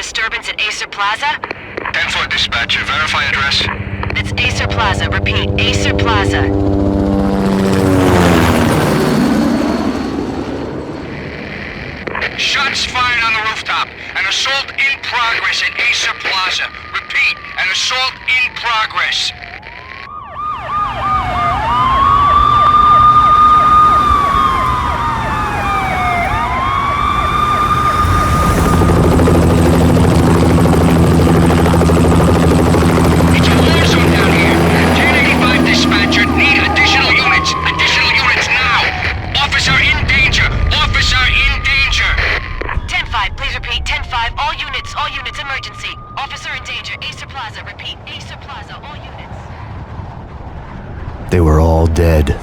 disturbance at Acer Plaza? 10-4 dispatcher, verify address. It's Acer Plaza. Repeat, Acer Plaza. Shots fired on the rooftop. An assault in progress at Acer Plaza. Repeat, an assault in progress. It's a war zone down here. 1085 dispatcher, need additional units. Additional units now. Officer in danger. Officer in danger. 10-5, please repeat. 10-5, all units, emergency. Officer in danger, Acer Plaza. Repeat, Acer Plaza, all units. They were all dead.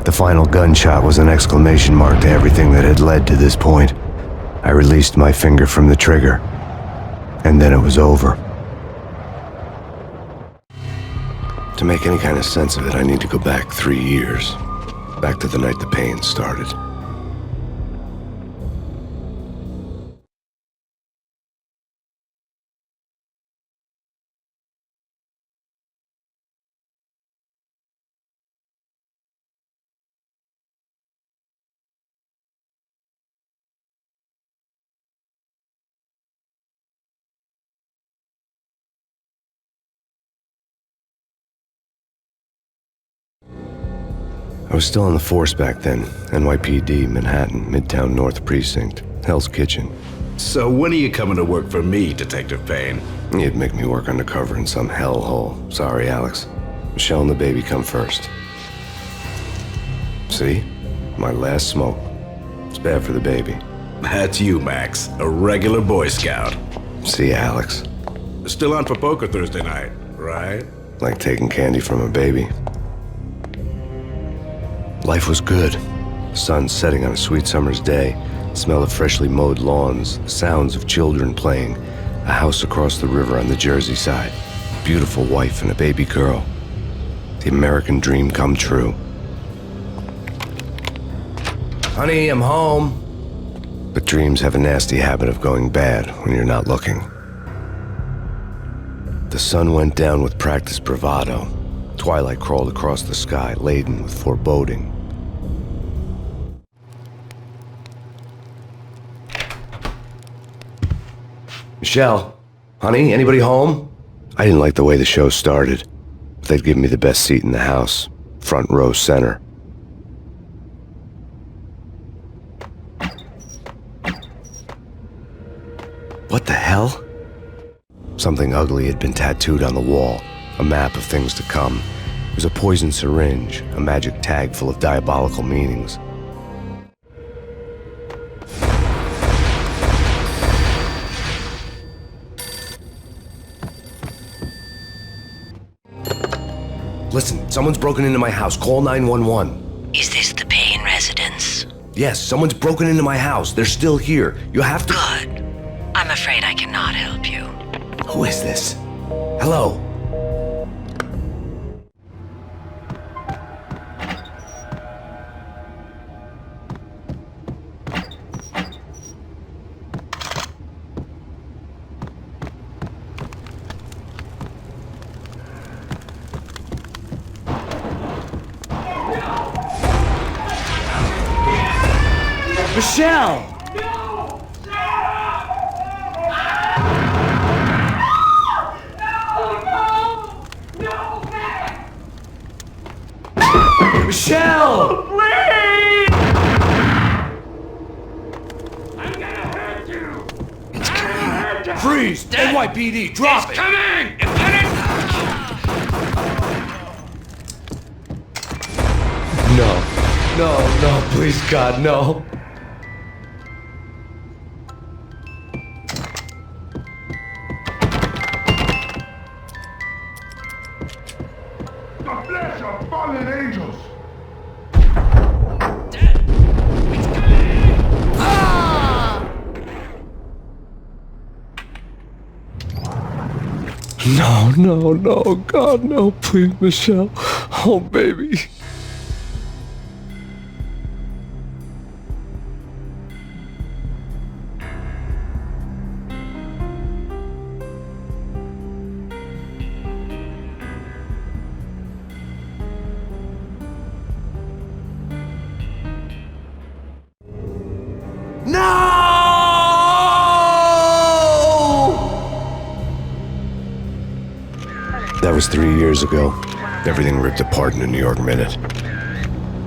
The final gunshot was an exclamation mark to everything that had led to this point. I released my finger from the trigger, and then it was over. To make any kind of sense of it, I need to go back 3 years. Back to the night the Payne started. I was still on the force back then. NYPD, Manhattan, Midtown North Precinct, Hell's Kitchen. So when are you coming to work for me, Detective Payne? You'd make me work undercover in some hellhole. Sorry, Alex. Michelle and the baby come first. See? My last smoke. It's bad for the baby. That's you, Max. A regular Boy Scout. See, Alex. Still on for poker Thursday night, right? Like taking candy from a baby. Life was good. Sun setting on a sweet summer's day. Smell of freshly mowed lawns. The sounds of children playing. A house across the river on the Jersey side. Beautiful wife and a baby girl. The American dream come true. Honey, I'm home. But dreams have a nasty habit of going bad when you're not looking. The sun went down with practiced bravado. Twilight crawled across the sky, laden with foreboding. Michelle, honey, anybody home? I didn't like the way the show started, but they'd given me the best seat in the house, front row center. What the hell? Something ugly had been tattooed on the wall, a map of things to come. It was a poison syringe, a magic tag full of diabolical meanings. Listen, someone's broken into my house. Call 911. Is this the Payne residence? Yes, someone's broken into my house. They're still here. You have to... Good. I'm afraid I cannot help you. Who is this? Hello? Michelle! Michelle! Please! I'm gonna hurt you! It's coming. Freeze! NYPD, drop it! Coming! Get it! No, please God, no. God bless your fallen angels! No, God, no, please, Michelle. Oh, baby. That was 3 years ago. Everything ripped apart in a New York minute.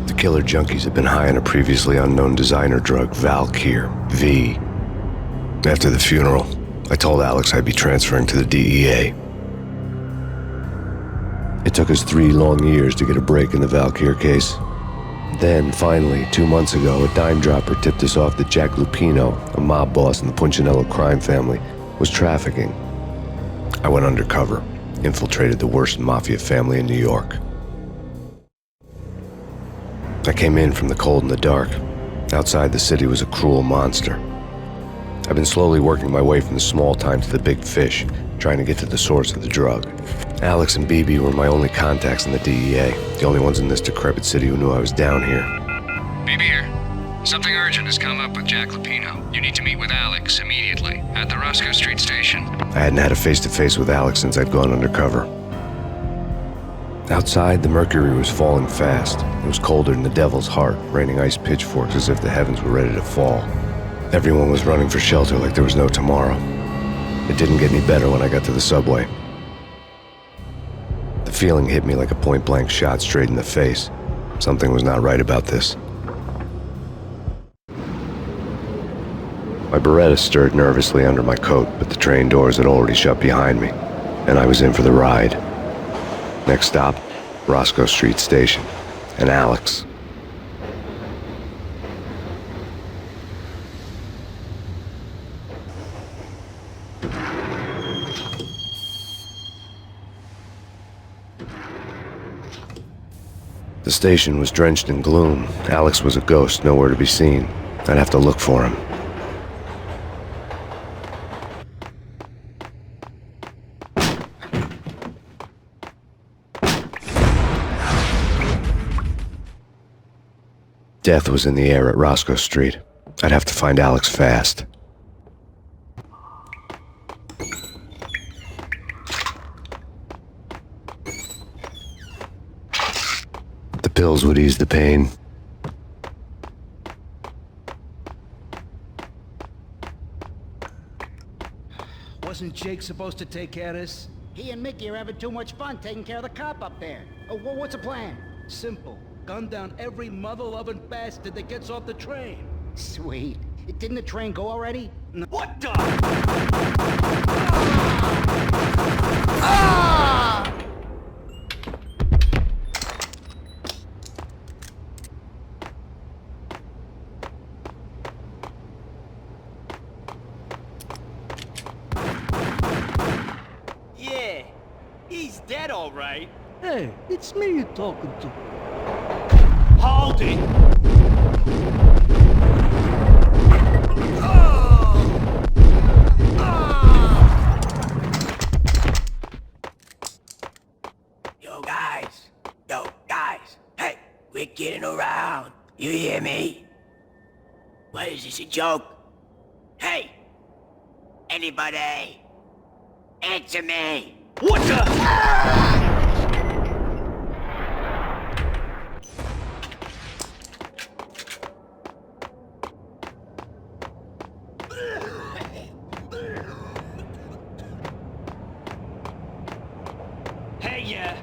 The killer junkies had been high on a previously unknown designer drug, Valkyr, V. After the funeral, I told Alex I'd be transferring to the DEA. It took us 3 long years to get a break in the Valkyr case. Then, finally, 2 months ago, a dime dropper tipped us off that Jack Lupino, a mob boss in the Punchinello crime family, was trafficking. I went undercover, infiltrated the worst mafia family in New York. I came in from the cold and the dark. Outside the city was a cruel monster. I've been slowly working my way from the small time to the big fish, trying to get to the source of the drug. Alex and BB were my only contacts in the DEA, the only ones in this decrepit city who knew I was down here. BB here. Something urgent has come up with Jack Lupino. You need to meet with Alex immediately at the Roscoe Street station. I hadn't had a face-to-face with Alex since I'd gone undercover. Outside, the mercury was falling fast. It was colder than the devil's heart, raining ice pitchforks as if the heavens were ready to fall. Everyone was running for shelter like there was no tomorrow. It didn't get any better when I got to the subway. The feeling hit me like a point-blank shot straight in the face. Something was not right about this. My Beretta stirred nervously under my coat, but the train doors had already shut behind me, and I was in for the ride. Next stop, Roscoe Street Station, and Alex. The station was drenched in gloom. Alex was a ghost, nowhere to be seen. I'd have to look for him. Death was in the air at Roscoe Street. I'd have to find Alex fast. The pills would ease the pain. Wasn't Jake supposed to take care of this? He and Mickey are having too much fun taking care of the cop up there. Oh, what's the plan? Simple. Gun down every mother-loving bastard that gets off the train. Sweet. Didn't the train go already? No. What the? Yeah, he's dead all right. Hey, it's me you're talking to. Hold it! Yo guys, hey, we're getting around. You hear me? What is this, a joke? Hey, anybody? Answer me! What the? Hey, yeah.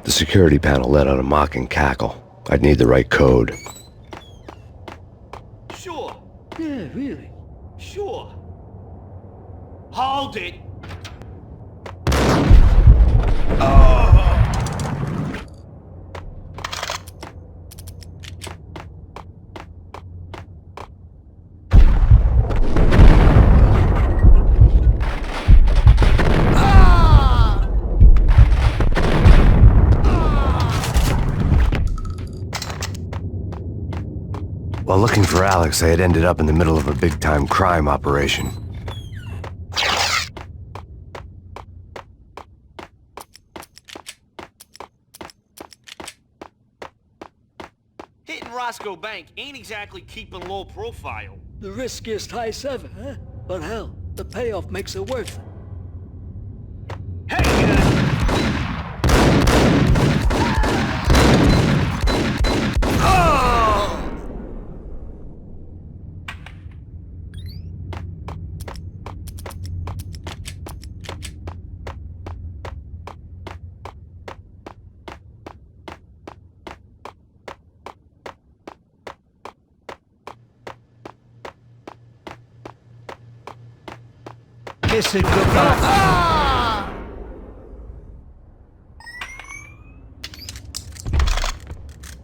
The security panel let out a mocking cackle. I'd need the right code. Sure, Yeah, really. sure. Hold it! While looking for Alex, I had ended up in the middle of a big-time crime operation. Hitting Roscoe Bank ain't exactly keeping low profile. The riskiest heist ever, huh? But hell, the payoff makes it worth it. Hey, Kiss it goodbye.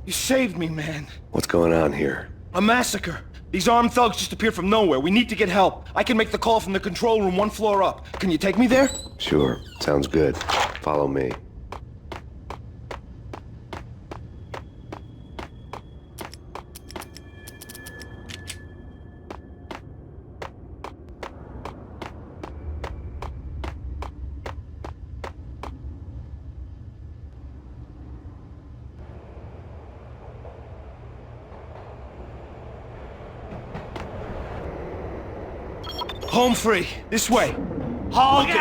You saved me, man. What's going on here? A massacre. These armed thugs just appeared from nowhere. We need to get help. I can make the call from the control room 1 floor up. Can you take me there? Sure, sounds good. Follow me. Home free. This way. Hold it!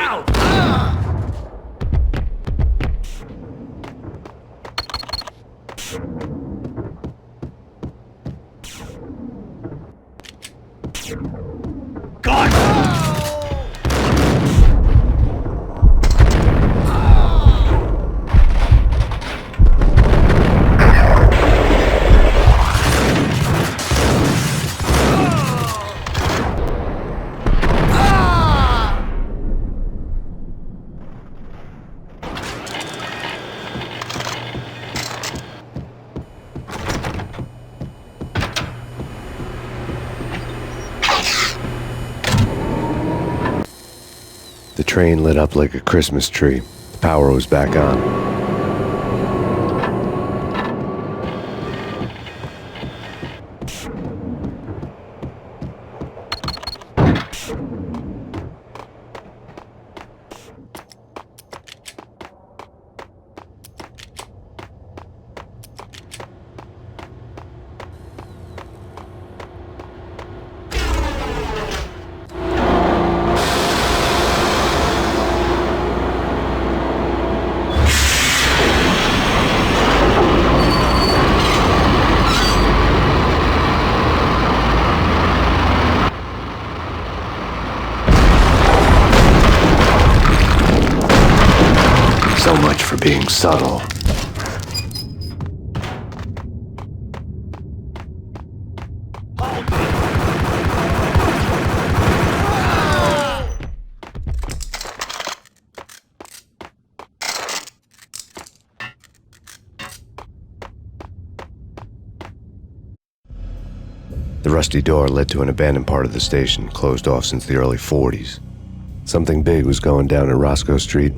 The train lit up like a Christmas tree. The power was back on. So much for being subtle. The rusty door led to an abandoned part of the station, closed off since the early 40s. Something big was going down at Roscoe Street.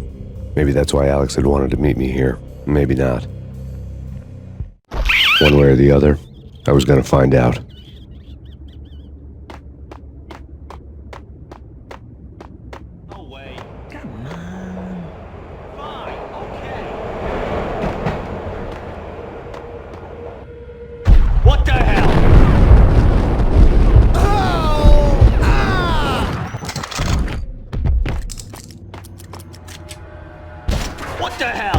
Maybe that's why Alex had wanted to meet me here. Maybe not. One way or the other, I was gonna find out. No way. Come on. Fine, okay. What the hell? What the hell?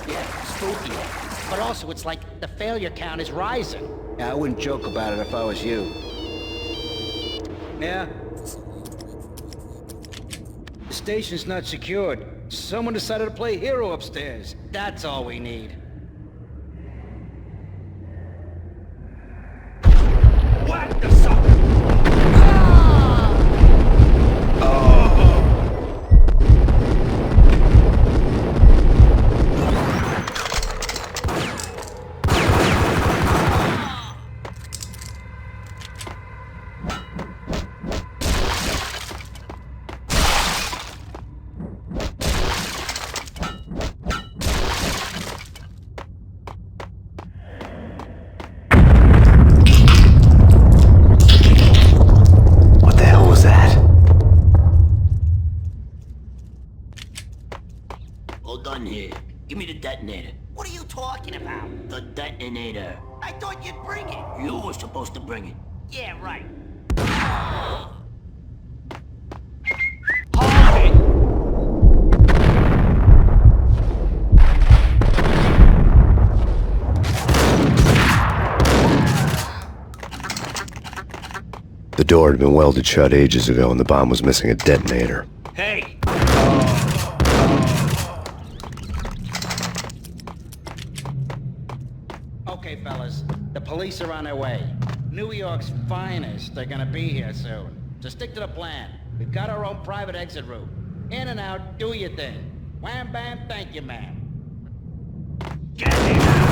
Yeah, spooky. But also, it's like the failure count is rising. Yeah, I wouldn't joke about it if I was you. Yeah? The station's not secured. Someone decided to play hero upstairs. That's all we need. What the suck? What the hell was that? Hold on here. Give me the detonator. What are you talking about? The detonator. I thought you'd bring it. You were supposed to bring it. Yeah, right. Hold it! door had been welded shut ages ago and the bomb was missing a detonator. Hey! Okay, fellas. The police are on their way. New York's finest are gonna be here soon. So stick to the plan. We've got our own private exit route. In and out, do your thing. Wham bam, thank you, ma'am. Get him out!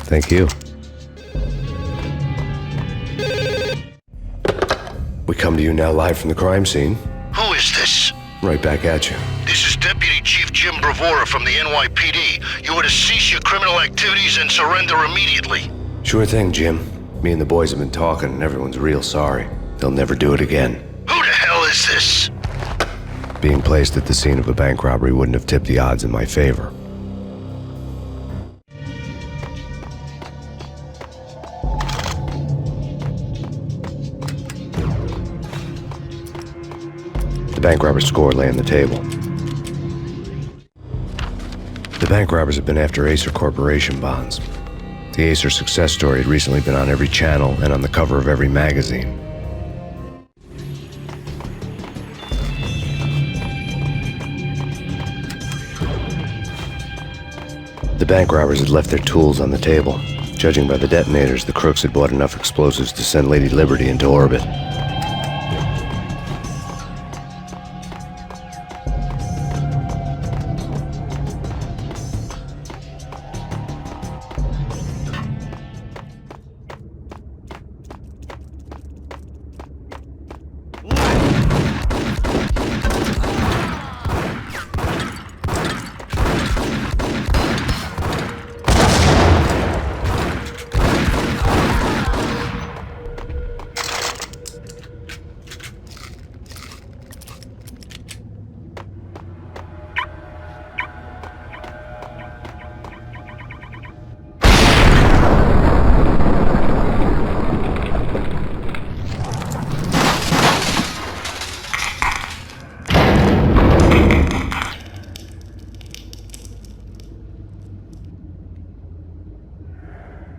Thank you. We come to you now live from the crime scene. Who is this? Right back at you. This is Deputy Chief Jim Bravura from the NYPD. You are to cease your criminal activities and surrender immediately. Sure thing, Jim. Me and the boys have been talking and everyone's real sorry. They'll never do it again. Who the hell is this? Being placed at the scene of a bank robbery wouldn't have tipped the odds in my favor. The bank robber's score lay on the table. The bank robbers have been after Acer Corporation bonds. The Acer success story had recently been on every channel and on the cover of every magazine. The bank robbers had left their tools on the table. Judging by the detonators, the crooks had bought enough explosives to send Lady Liberty into orbit.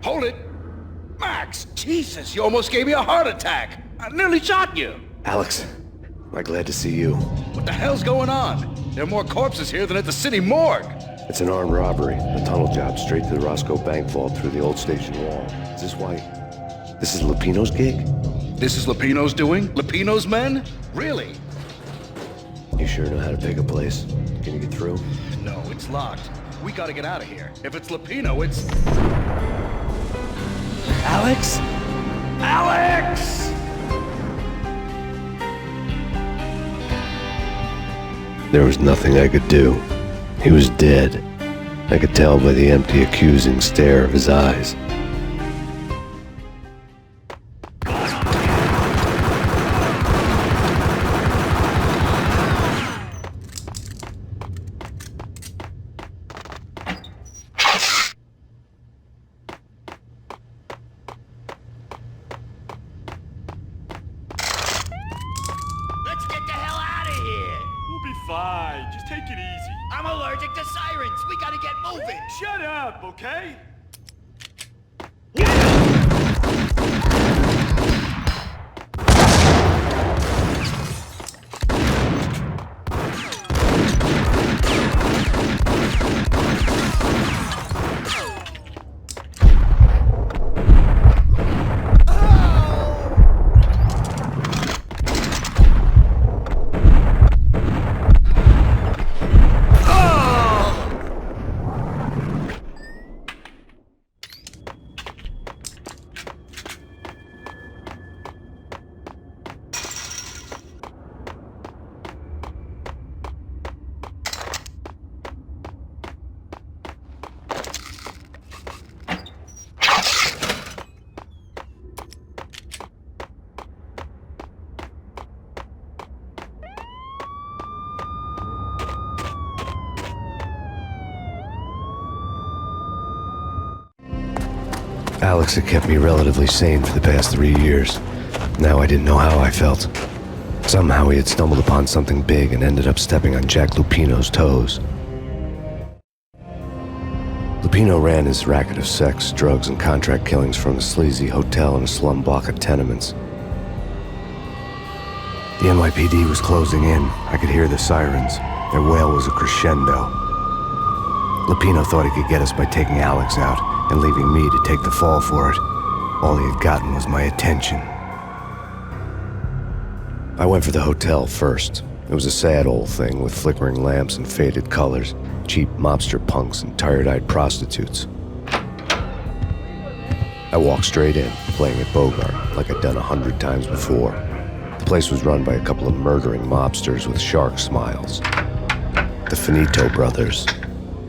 Hold it! Max! Jesus, you almost gave me a heart attack! I nearly shot you! Alex, I'm glad to see you. What the hell's going on? There are more corpses here than at the city morgue! It's an armed robbery, a tunnel job straight to the Roscoe Bank vault through the old station wall. Is this why... This is Lupino's gig? This is Lupino's doing? Lupino's men? Really? You sure know how to pick a place? Can you get through? No, it's locked. We gotta get out of here. If it's Lupino, it's... Alex? Alex! There was nothing I could do. He was dead. I could tell by the empty, accusing stare of his eyes. Let's get the hell out of here! We'll be fine. Just take it easy. I'm allergic to sirens! We gotta get moving! Shut up, okay? Alex had kept me relatively sane for the past 3 years. Now I didn't know how I felt. Somehow he had stumbled upon something big and ended up stepping on Jack Lupino's toes. Lupino ran his racket of sex, drugs, and contract killings from a sleazy hotel in a slum block of tenements. The NYPD was closing in. I could hear the sirens. Their wail was a crescendo. Lupino thought he could get us by taking Alex out and leaving me to take the fall for it. All he had gotten was my attention. I went for the hotel first. It was a sad old thing with flickering lamps and faded colors, cheap mobster punks and tired-eyed prostitutes. I walked straight in, playing at Bogart, like I'd done 100 times before. The place was run by a couple of murdering mobsters with shark smiles. The Finito brothers.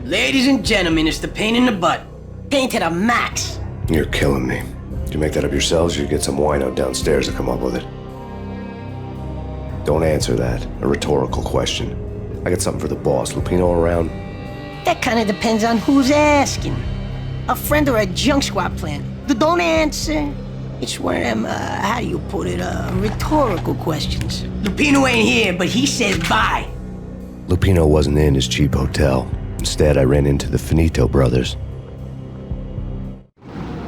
Ladies and gentlemen, it's the pain in the butt. Pain to the max. You're killing me. Did you make that up yourselves, or you get some wino downstairs to come up with it? Don't answer that. A rhetorical question. I got something for the boss. Lupino around? That kind of depends on who's asking. A friend or a junk squad plan. Don't answer. It's one of them, how do you put it, rhetorical questions. Lupino ain't here, but he said bye. Lupino wasn't in his cheap hotel. Instead, I ran into the Finito brothers.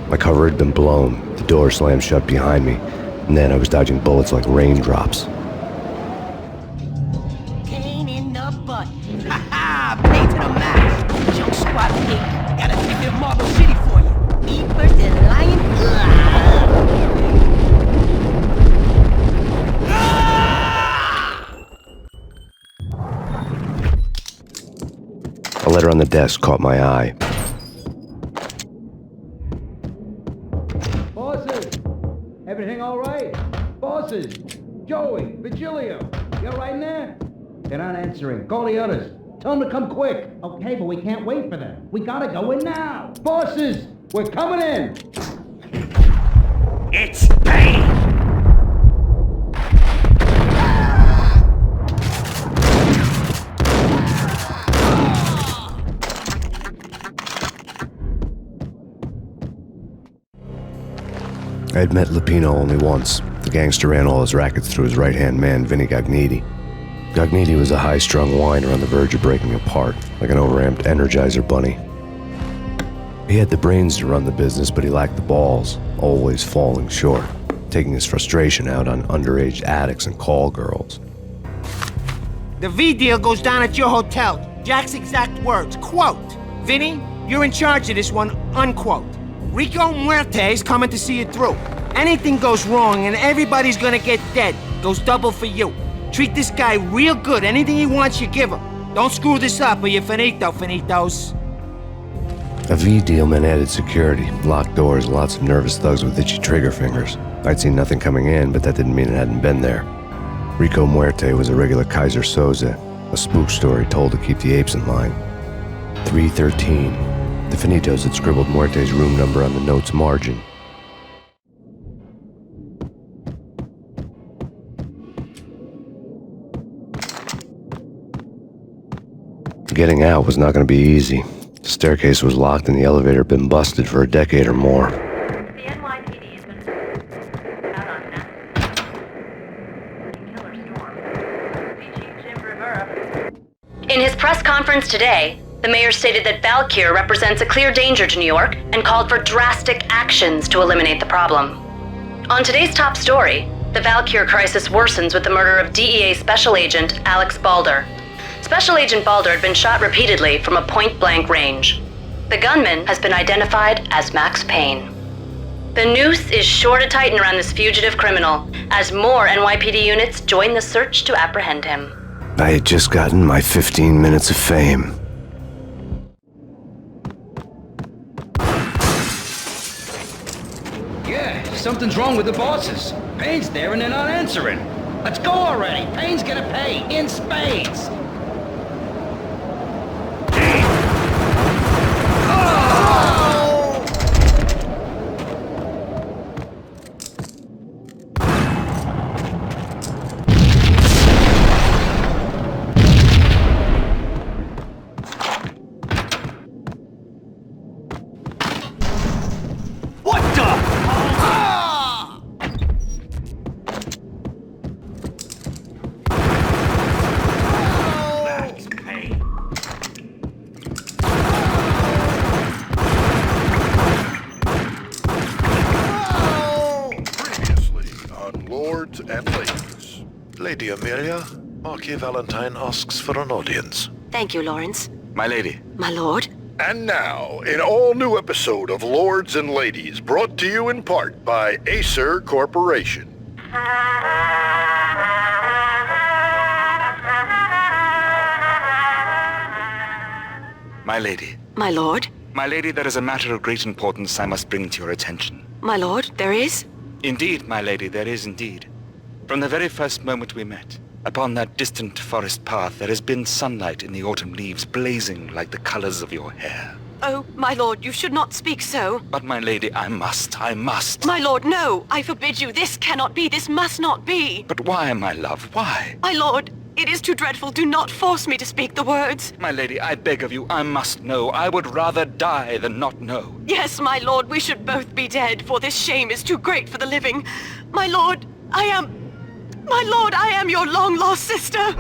My cover had been blown. The door slammed shut behind me, and then I was dodging bullets like raindrops. Pain in the butt. Ha ha! Pain to the max. Junk squad pig. Got a ticket to Marble City for you. Eat first and lion. A letter on the desk caught my eye. Bosses! Everything all right? Bosses! Joey, Virgilio, you all right in there? They're not answering. Call the others. Tell them to come quick. Okay, but we can't wait for them. We gotta go in now. Bosses! We're coming in! It's Payne! I had met Lupino only once. The gangster ran all his rackets through his right-hand man, Vinny Gagniti. Gagniti was a high-strung whiner on the verge of breaking apart, like an overamped Energizer bunny. He had the brains to run the business, but he lacked the balls, always falling short, taking his frustration out on underage addicts and call girls. The V deal goes down at your hotel. Jack's exact words, quote, "Vinny, you're in charge of this one," unquote. Rico Muerte's coming to see it through. Anything goes wrong and everybody's gonna get dead. Goes double for you. Treat this guy real good. Anything he wants, you give him. Don't screw this up or you're finito, finitos. A V deal meant added security, locked doors, lots of nervous thugs with itchy trigger fingers. I'd seen nothing coming in, but that didn't mean it hadn't been there. Rico Muerte was a regular Kaiser Soze, a spook story told to keep the apes in line. 313. The Finitos had scribbled Muerte's room number on the note's margin. Getting out was not going to be easy. The staircase was locked and the elevator had been busted for a decade or more. The NYPD has been out on massive killer storm. Chief Jim Rivera. In his press conference today, the mayor stated that Valkyr represents a clear danger to New York and called for drastic actions to eliminate the problem. On today's top story, the Valkyr crisis worsens with the murder of DEA Special Agent Alex Balder. Special Agent Balder had been shot repeatedly from a point-blank range. The gunman has been identified as Max Payne. The noose is sure to tighten around this fugitive criminal as more NYPD units join the search to apprehend him. I had just gotten my 15 minutes of fame. Yeah, something's wrong with the bosses. Payne's there and they're not answering. Let's go already. Payne's gonna pay in spades. What please. Lady Amelia, Marquis Valentine asks for an audience. Thank you, Lawrence. My lady. My lord? And now, an all-new episode of Lords and Ladies, brought to you in part by Acer Corporation. My lady. My lord? My lady, there is a matter of great importance I must bring to your attention. My lord, there is? Indeed, my lady, there is indeed. From the very first moment we met, upon that distant forest path, there has been sunlight in the autumn leaves blazing like the colors of your hair. Oh, my lord, you should not speak so. But my lady, I must. My lord, no! I forbid you. This cannot be. This must not be. But why, my love, why? My lord, it is too dreadful. Do not force me to speak the words. My lady, I beg of you, I must know. I would rather die than not know. Yes, my lord, we should both be dead, for this shame is too great for the living. My lord, I am your long-lost sister.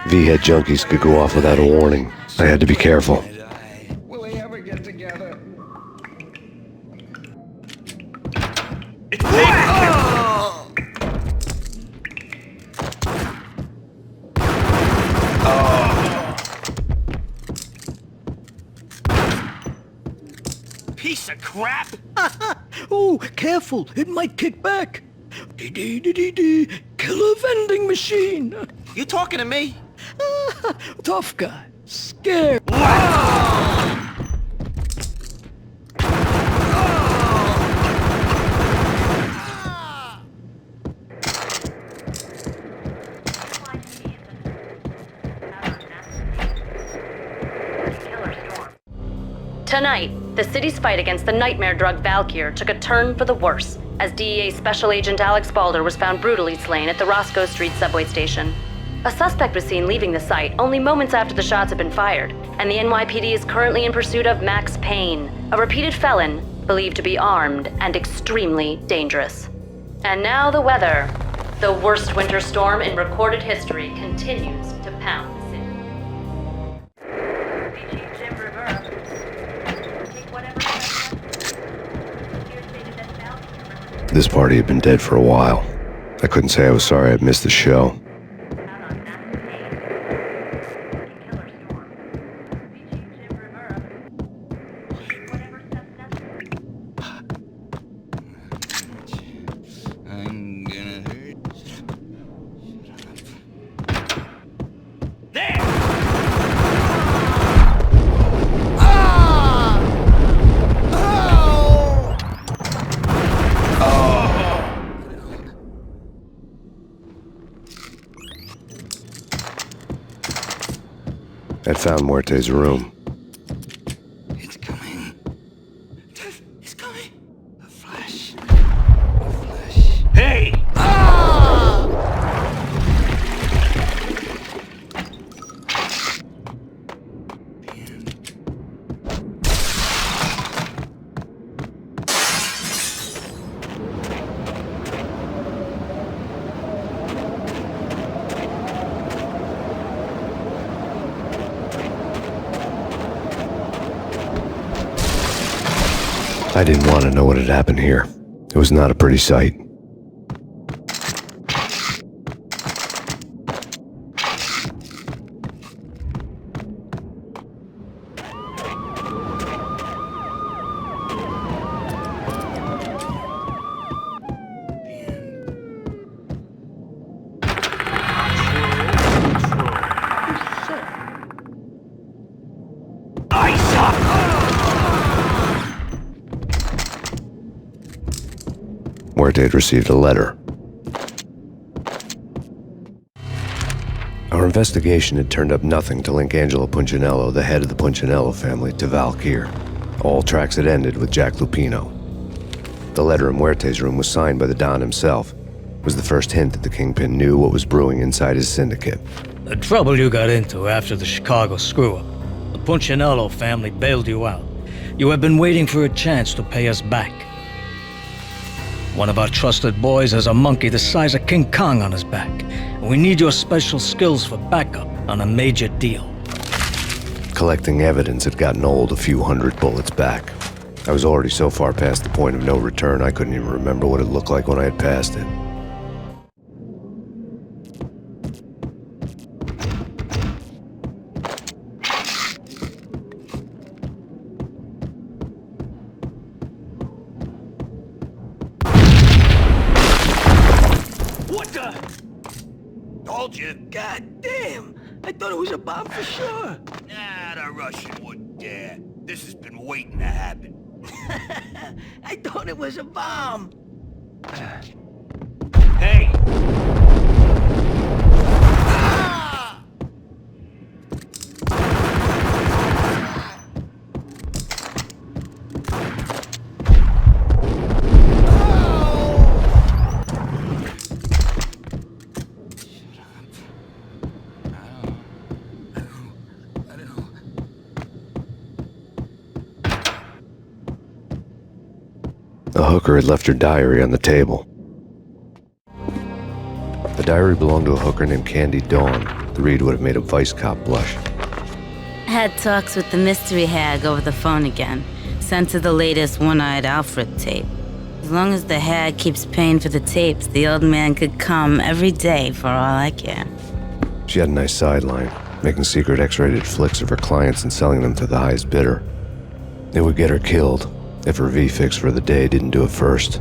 V-head junkies could go off without a warning. I had to be careful. Will they ever get together? It's Payne! Piece of crap! Oh, careful, it might kick back. Killer vending machine. You talking to me? Tough guy, scared. Tonight, the city's fight against the nightmare drug Valkyr took a turn for the worse, as DEA Special Agent Alex Balder was found brutally slain at the Roscoe Street subway station. A suspect was seen leaving the site only moments after the shots had been fired, and the NYPD is currently in pursuit of Max Payne, a repeated felon believed to be armed and extremely dangerous. And now the weather. The worst winter storm in recorded history continues to pound the city. This party had been dead for a while. I couldn't say I was sorry I'd missed the show. I'm gonna hurt. There! I'd found Muerte's room. It's coming. It's coming. A flash. Hey! I didn't want to know what had happened here. It was not a pretty sight. Muerte had received a letter. Our investigation had turned up nothing to link Angelo Punchinello, the head of the Punchinello family, to Valkyr. All tracks had ended with Jack Lupino. The letter in Muerte's room was signed by the Don himself. It was the first hint that the Kingpin knew what was brewing inside his syndicate. The trouble you got into after the Chicago screw-up. The Punchinello family bailed you out. You have been waiting for a chance to pay us back. One of our trusted boys has a monkey the size of King Kong on his back. We need your special skills for backup on a major deal. Collecting evidence had gotten old a few hundred bullets back. I was already so far past the point of no return I couldn't even remember what it looked like when I had passed it. What the? Told you. God damn! I thought it was a bomb for sure. Nah, the Russian wouldn't dare. This has been waiting to happen. I thought it was a bomb. Hey! The hooker had left her diary on the table. The diary belonged to a hooker named Candy Dawn. The read would have made a vice cop blush. Had talks with the mystery hag over the phone again. Sent her the latest One-Eyed Alfred tape. As long as the hag keeps paying for the tapes, the old man could come every day for all I care. She had a nice sideline, making secret X-rated flicks of her clients and selling them to the highest bidder. It would get her killed if her V-fix for the day didn't do it first.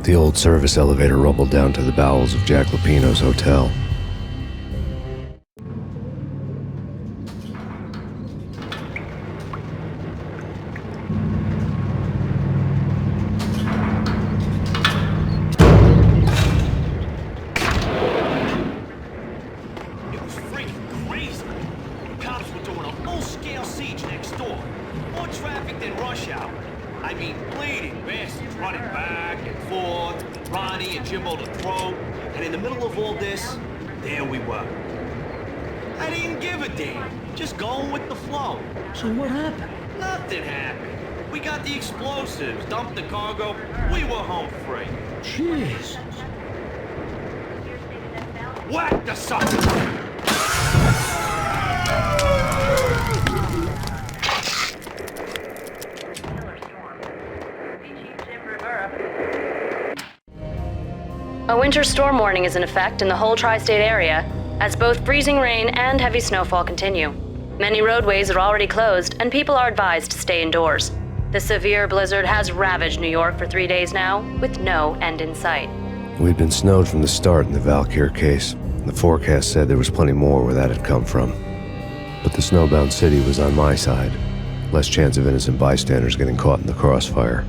The old service elevator rumbled down to the bowels of Jack Lupino's hotel. It was freaking crazy. Cops were doing a full-scale siege next door. More traffic than rush hour. I mean, bleeding bastards running back and forth, Ronnie and Jimbo to throw. And in the middle of all this, there we were. I didn't give a damn. Just going with the flow. So what happened? Nothing happened. We got the explosives, dumped the cargo. We were home free. Jesus. Whack the sucker! A winter storm warning is in effect in the whole tri-state area, as both freezing rain and heavy snowfall continue. Many roadways are already closed, and people are advised to stay indoors. The severe blizzard has ravaged New York for 3 days now, with no end in sight. We'd been snowed from the start in the Valkyr case. The forecast said there was plenty more where that had come from. But the snowbound city was on my side. Less chance of innocent bystanders getting caught in the crossfire.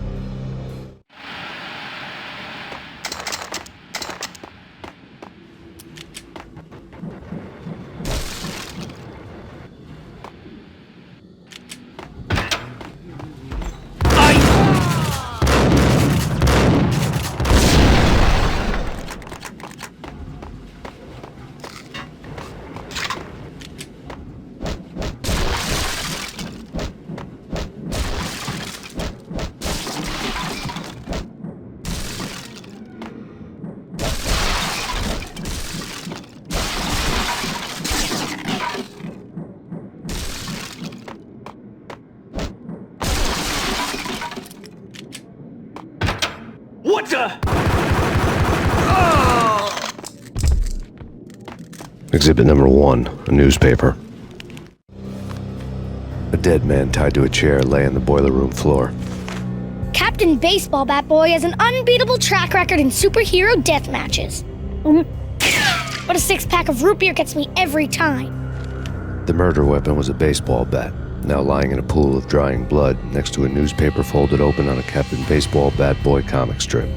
What the? Exhibit number 1, a newspaper. A dead man tied to a chair lay on the boiler room floor. Captain Baseball Bat Boy has an unbeatable track record in superhero death matches. But a 6-pack of root beer gets me every time. The murder weapon was a baseball bat, now lying in a pool of drying blood next to a newspaper folded open on a Captain Baseball Bat Boy comic strip.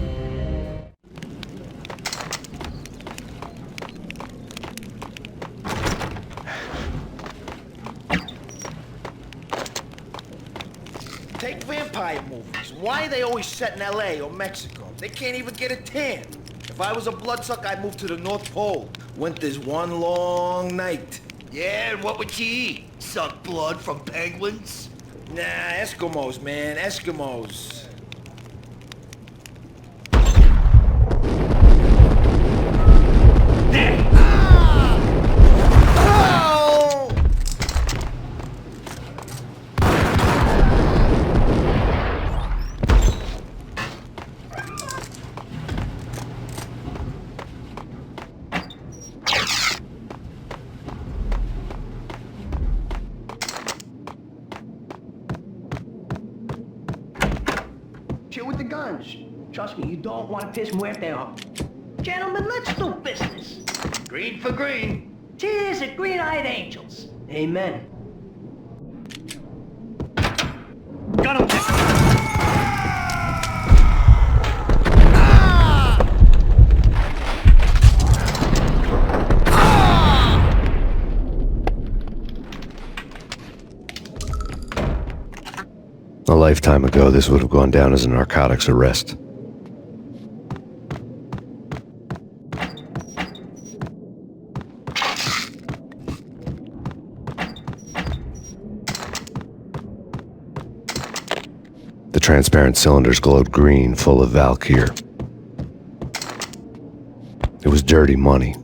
Take vampire movies. Why are they always set in LA or Mexico? They can't even get a tan. If I was a bloodsucker, I'd move to the North Pole. Winter's one long night. Yeah, and what would you eat? Suck blood from penguins? Nah, Eskimos, man, Eskimos. Chill with the guns. Trust me, you don't want to piss Muerte off. Gentlemen, let's do business. Green for green. Cheers at Green-Eyed Angels. Amen. Got him, Jack. A lifetime ago, this would have gone down as a narcotics arrest. The transparent cylinders glowed green, full of Valkyr. It was dirty money.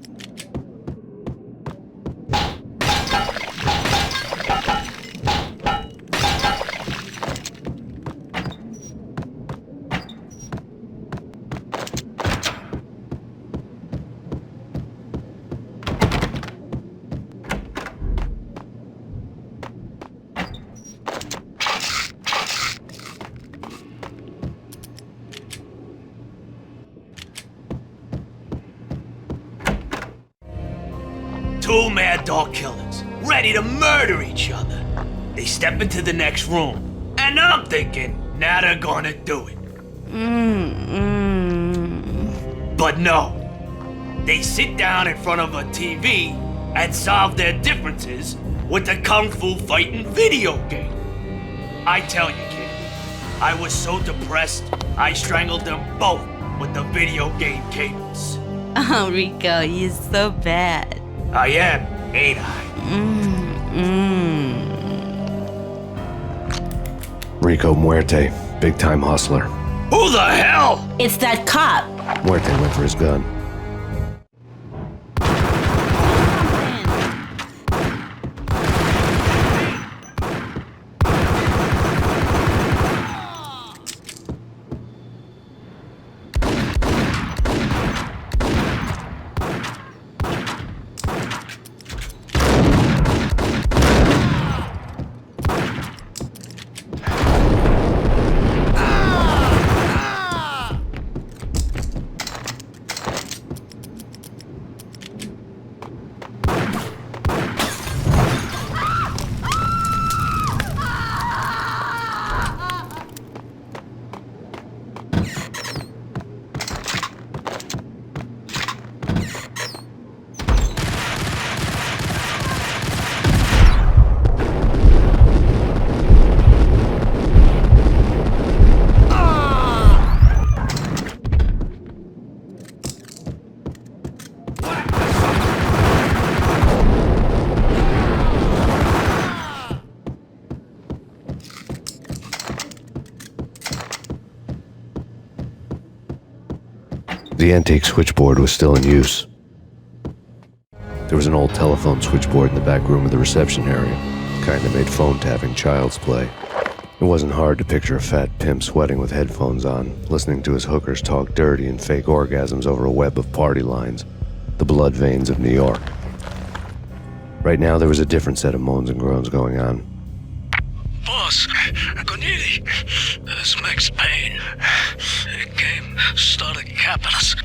Two mad dog killers, ready to murder each other. They step into the next room, and I'm thinking, now they're gonna do it. But no. They sit down in front of a TV and solve their differences with the Kung Fu fighting video game. I tell you, kid, I was so depressed, I strangled them both with the video game cables. Oh, Rico, you're so bad. I am, ain't I? Rico Muerte, big-time hustler. Who the hell? It's that cop. Muerte went for his gun. The antique switchboard was still in use. There was an old telephone switchboard in the back room of the reception area. Kinda made phone tapping child's play. It wasn't hard to picture a fat pimp sweating with headphones on, listening to his hookers talk dirty and fake orgasms over a web of party lines. The blood veins of New York. Right now, there was a different set of moans and groans going on. Boss, Corneli, it's Max Payne. He came, started capping us.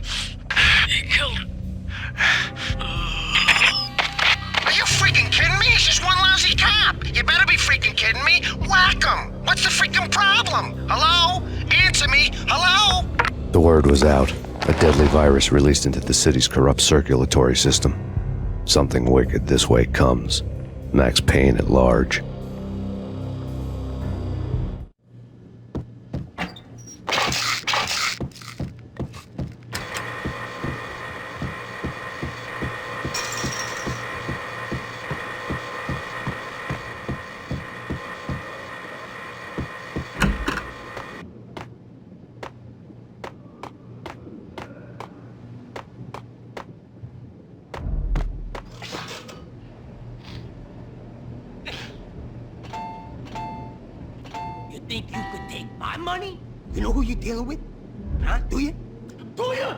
He killed her. Are you freaking kidding me? He's just one lousy cop. You better be freaking kidding me. Whack him. What's the freaking problem? Hello? Answer me. Hello? The word was out. A deadly virus released into the city's corrupt circulatory system. Something wicked this way comes. Max Payne at large. You think you could take my money? You know who you're dealing with? Huh? Do you? Do you?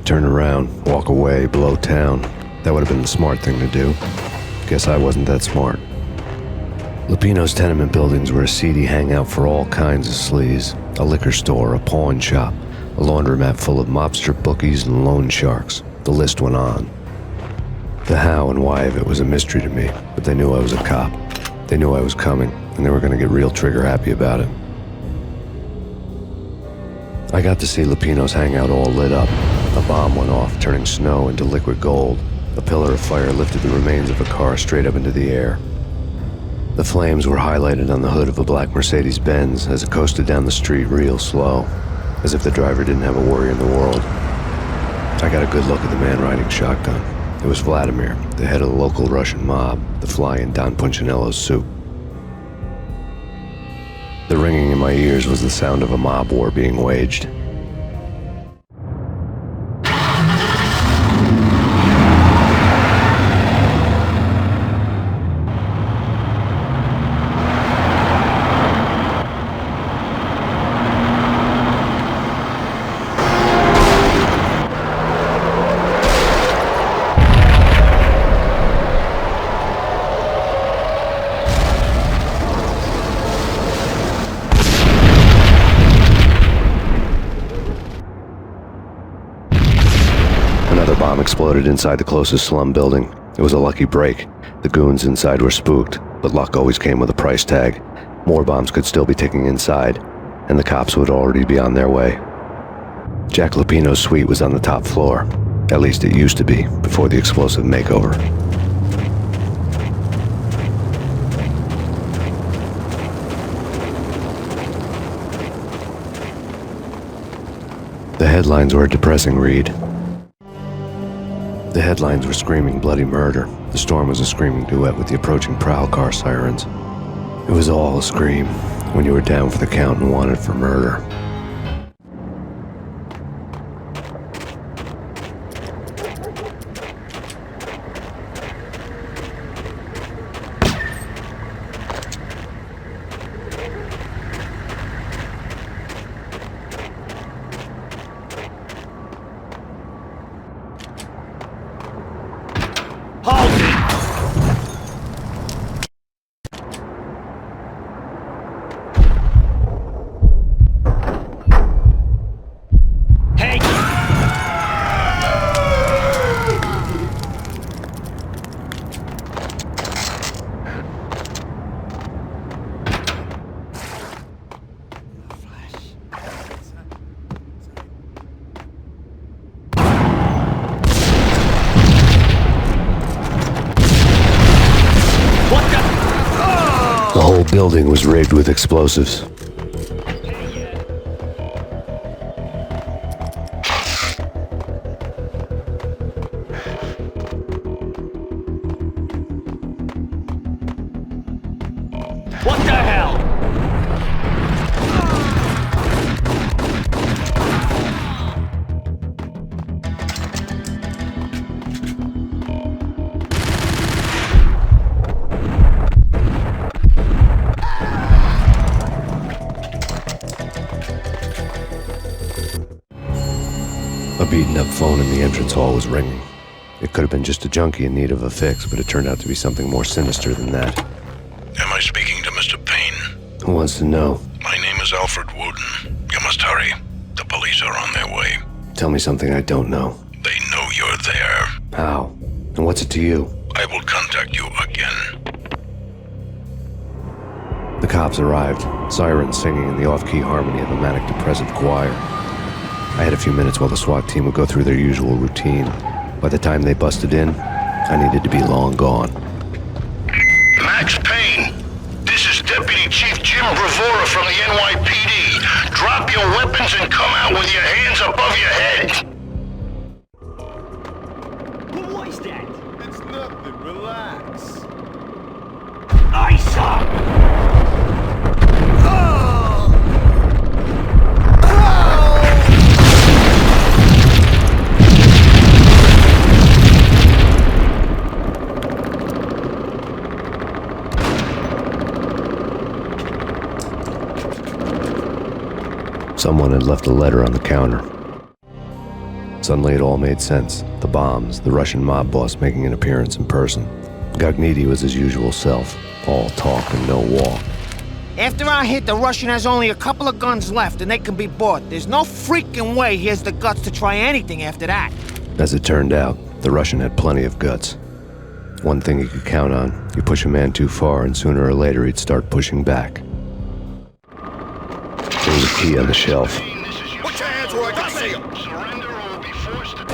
Turn around, walk away, blow town. That would have been the smart thing to do. Guess I wasn't that smart. Lupino's tenement buildings were a seedy hangout for all kinds of sleaze. A liquor store, a pawn shop, a laundromat full of mobster bookies and loan sharks. The list went on. The how and why of it was a mystery to me, but they knew I was a cop. They knew I was coming, and they were going to get real trigger happy about it. I got to see Lupino's hangout all lit up. A bomb went off, turning snow into liquid gold. A pillar of fire lifted the remains of a car straight up into the air. The flames were highlighted on the hood of a black Mercedes-Benz as it coasted down the street real slow, as if the driver didn't have a worry in the world. I got a good look at the man riding shotgun. It was Vladimir, the head of the local Russian mob, the fly in Don Punchinello's soup. The ringing in my ears was the sound of a mob war being waged. Bomb exploded inside the closest slum building. It was a lucky break. The goons inside were spooked, but luck always came with a price tag. More bombs could still be ticking inside, and the cops would already be on their way. Jack Lupino's suite was on the top floor. At least it used to be, before the explosive makeover. The headlines were a depressing read. The headlines were screaming bloody murder. The storm was a screaming duet with the approaching prowl car sirens. It was all a scream when you were down for the count and wanted for murder. The whole building was rigged with explosives. What the hell? A beaten-up phone in the entrance hall was ringing. It could have been just a junkie in need of a fix, but it turned out to be something more sinister than that. Am I speaking to Mr. Payne? Who wants to know? My name is Alfred Wooden. You must hurry. The police are on their way. Tell me something I don't know. They know you're there. How? And what's it to you? I will contact you again. The cops arrived, sirens singing in the off-key harmony of a manic-depressive choir. I had a few minutes while the SWAT team would go through their usual routine. By the time they busted in, I needed to be long gone. Max Payne, this is Deputy Chief Jim Bravura from the NYPD. Drop your weapons and come out with your hands above your head. What was that? It's nothing. Relax. Ice up! Someone had left a letter on the counter. Suddenly it all made sense. The bombs, the Russian mob boss making an appearance in person. Gagniti was his usual self, all talk and no walk. After our hit, the Russian has only a couple of guns left and they can be bought. There's no freaking way he has the guts to try anything after that. As it turned out, the Russian had plenty of guts. One thing you could count on, you push a man too far and sooner or later he'd start pushing back. There was a key on the shelf. Put your hands where I can see them. Surrender or we'll be forced to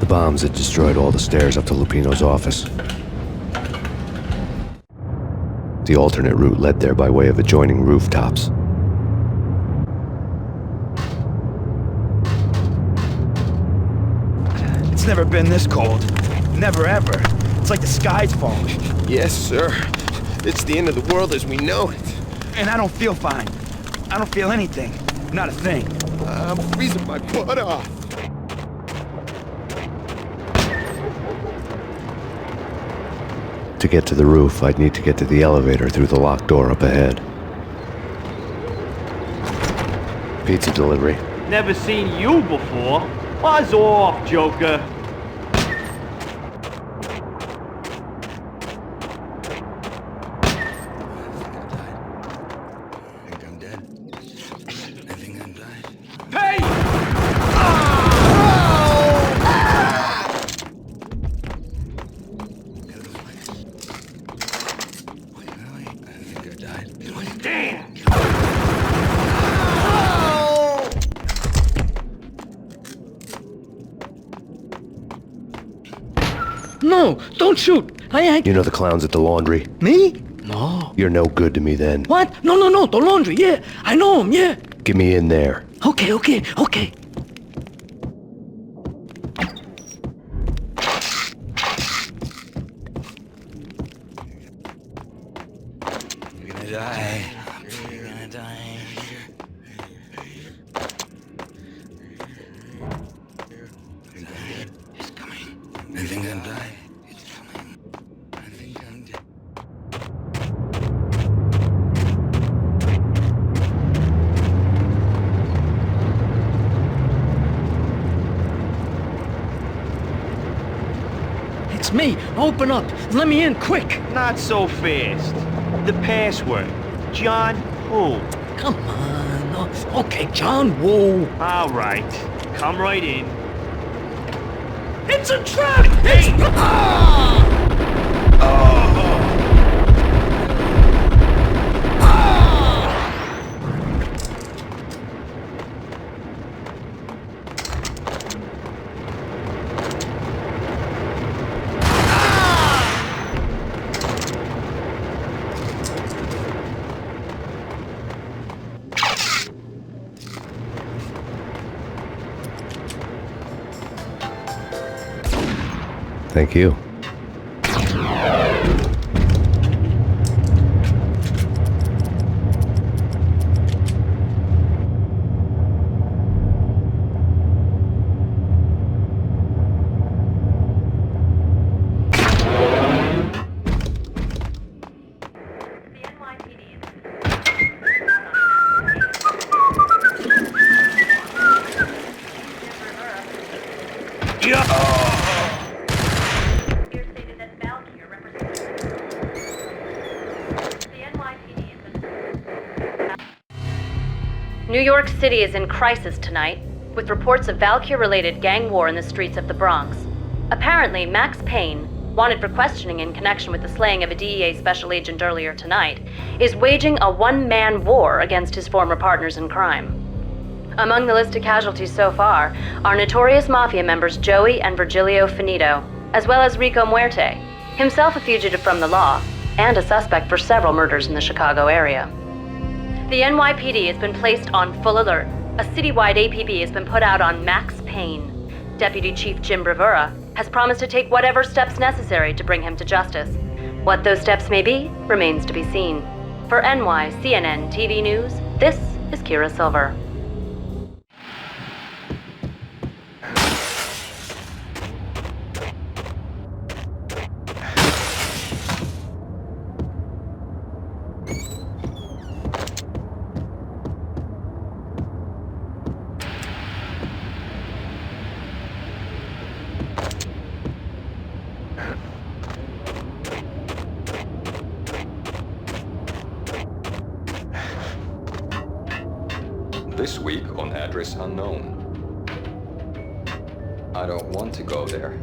The bombs had destroyed all the stairs up to Lupino's office. The alternate route led there by way of adjoining rooftops. It's never been this cold. Never ever. It's like the sky's falling. Yes, sir. It's the end of the world as we know it. And I don't feel fine. I don't feel anything. Not a thing. I'm freezing my butt off. To get to the roof, I'd need to get to the elevator through the locked door up ahead. Pizza delivery. Never seen you before. Buzz off, Joker. I think I'm dead. I think I'm dying. no, don't shoot. I... You know the clowns at the laundry? Me? No. You're no good to me then. What? No, the laundry, yeah. I know him, yeah. Get me in there. Okay. You're gonna die. You're gonna die. It's coming. I think I'm dying. It's coming. I think I'm dead. It's me. Open up. Let me in, quick. Not so fast. The password. John who? Come on. Oh, okay, John Woo. All right. Come right in. It's a trap! Hey! Thank you. New York City is in crisis tonight, with reports of Valkyr-related gang war in the streets of the Bronx. Apparently, Max Payne, wanted for questioning in connection with the slaying of a DEA special agent earlier tonight, is waging a one-man war against his former partners in crime. Among the list of casualties so far are notorious mafia members Joey and Virgilio Finito, as well as Rico Muerte, himself a fugitive from the law, and a suspect for several murders in the Chicago area. The NYPD has been placed on full alert. A citywide APB has been put out on Max Payne. Deputy Chief Jim Bravura has promised to take whatever steps necessary to bring him to justice. What those steps may be remains to be seen. For NYCNN TV News, this is Kira Silver. This week on Address Unknown. I don't want to go there.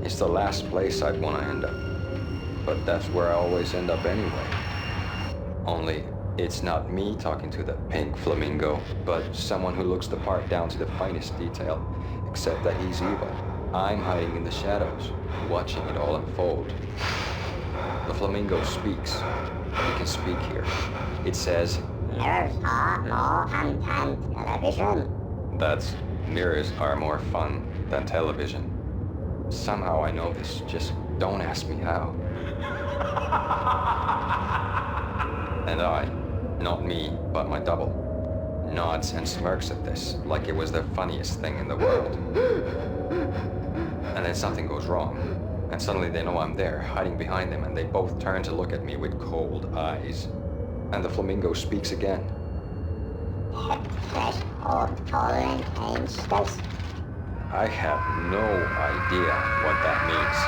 It's the last place I'd want to end up. But that's where I always end up anyway. Only, it's not me talking to the pink flamingo, but someone who looks the part down to the finest detail, except that he's evil. I'm hiding in the shadows, watching it all unfold. The flamingo speaks. You can speak here. It says, "Mirrors are more fun than television." That's, mirrors are more fun than television. Somehow I know this, just don't ask me how. And I, not me, but my double, nods and smirks at this like it was the funniest thing in the world. And then something goes wrong, and suddenly they know I'm there, hiding behind them, and they both turn to look at me with cold eyes. And the flamingo speaks again. I have no idea what that means.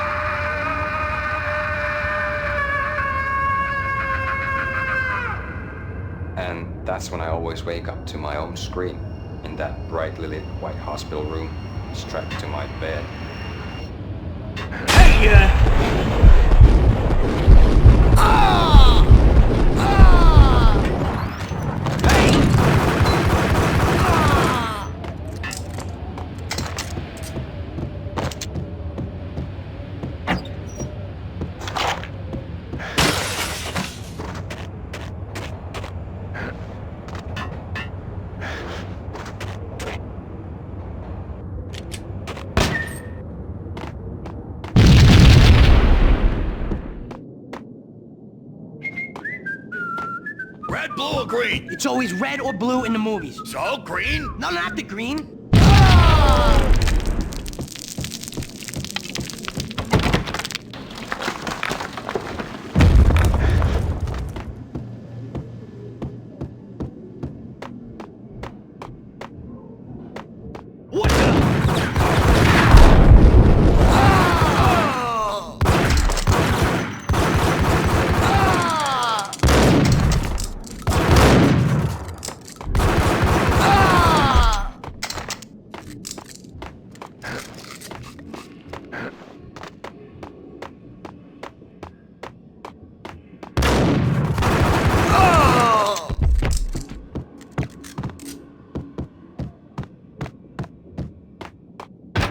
And that's when I always wake up to my own scream in that brightly lit white hospital room, strapped to my bed. Hey, green? It's always red or blue in the movies. So green? No, not the green. What the?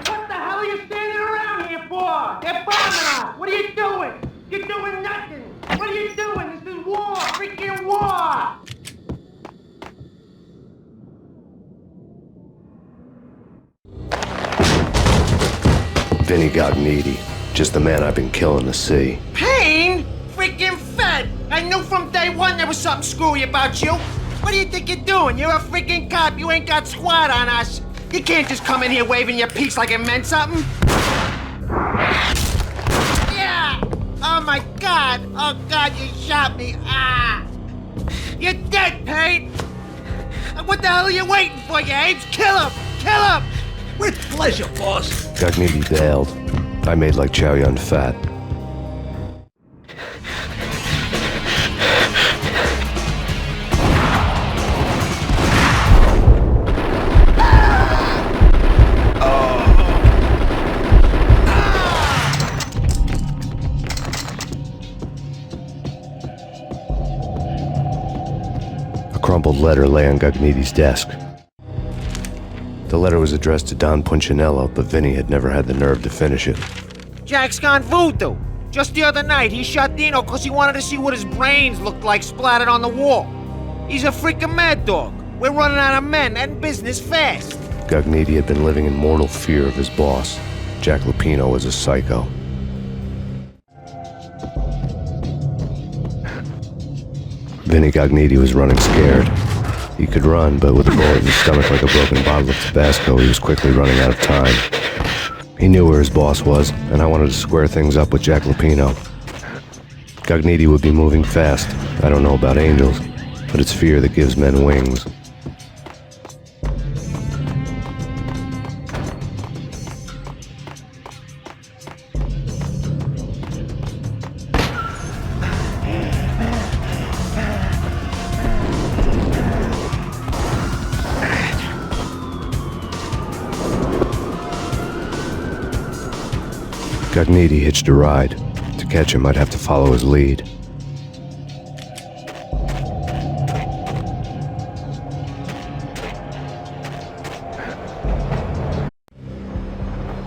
What the hell are you standing around here for? They're bombing us! What are you doing? You're doing nothing! What are you doing? This is war! Freaking war! Vinny Gognitti, just the man I've been killing to see. Payne? Freaking fed! I knew from day one there was something screwy about you. What do you think you're doing? You're a freaking cop. You ain't got squad on us. You can't just come in here waving your piece like it meant something. Yeah! Oh my God! Oh God, you shot me! Ah! You're dead, Payne! What the hell are you waiting for, you apes? Kill him! Kill him! With pleasure, boss. Gognitti bailed. I made like Chow Yun Fat. A crumpled letter lay on Gognitti's desk. The letter was addressed to Don Punchinello, but Vinny had never had the nerve to finish it. Jack's gone voodoo. Just the other night, he shot Dino because he wanted to see what his brains looked like splattered on the wall. He's a freaking mad dog. We're running out of men and business fast. Gognitti had been living in mortal fear of his boss. Jack Lupino was a psycho. Vinny Gognitti was running scared. He could run, but with a bullet in his stomach like a broken bottle of Tabasco, he was quickly running out of time. He knew where his boss was, and I wanted to square things up with Jack Lupino. Gognitti would be moving fast. I don't know about angels, but it's fear that gives men wings. Gognitti hitched a ride. To catch him, I'd have to follow his lead.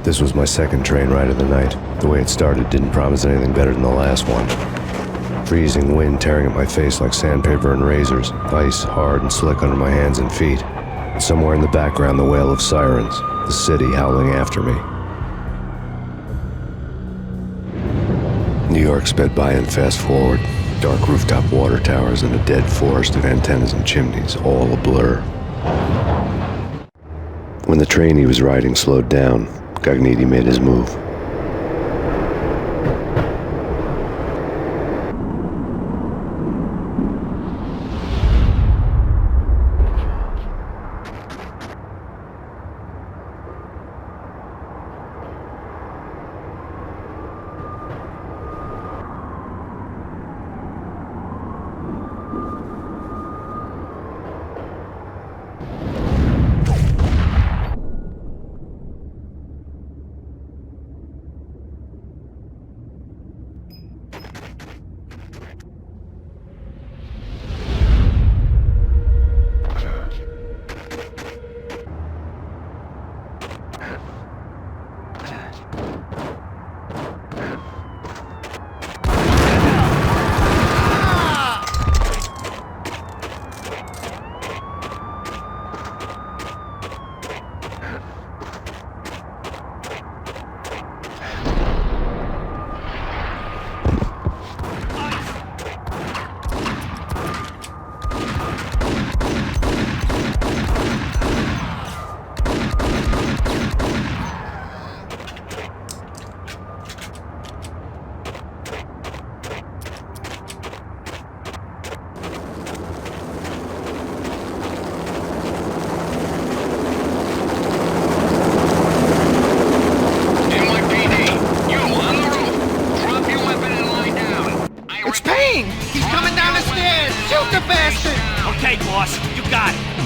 This was my second train ride of the night. The way it started didn't promise anything better than the last one. Freezing wind tearing at my face like sandpaper and razors, ice hard and slick under my hands and feet. And somewhere in the background, the wail of sirens, the city howling after me. New York sped by in fast forward. Dark rooftop water towers and a dead forest of antennas and chimneys, all a blur. When the train he was riding slowed down, Gognitti made his move.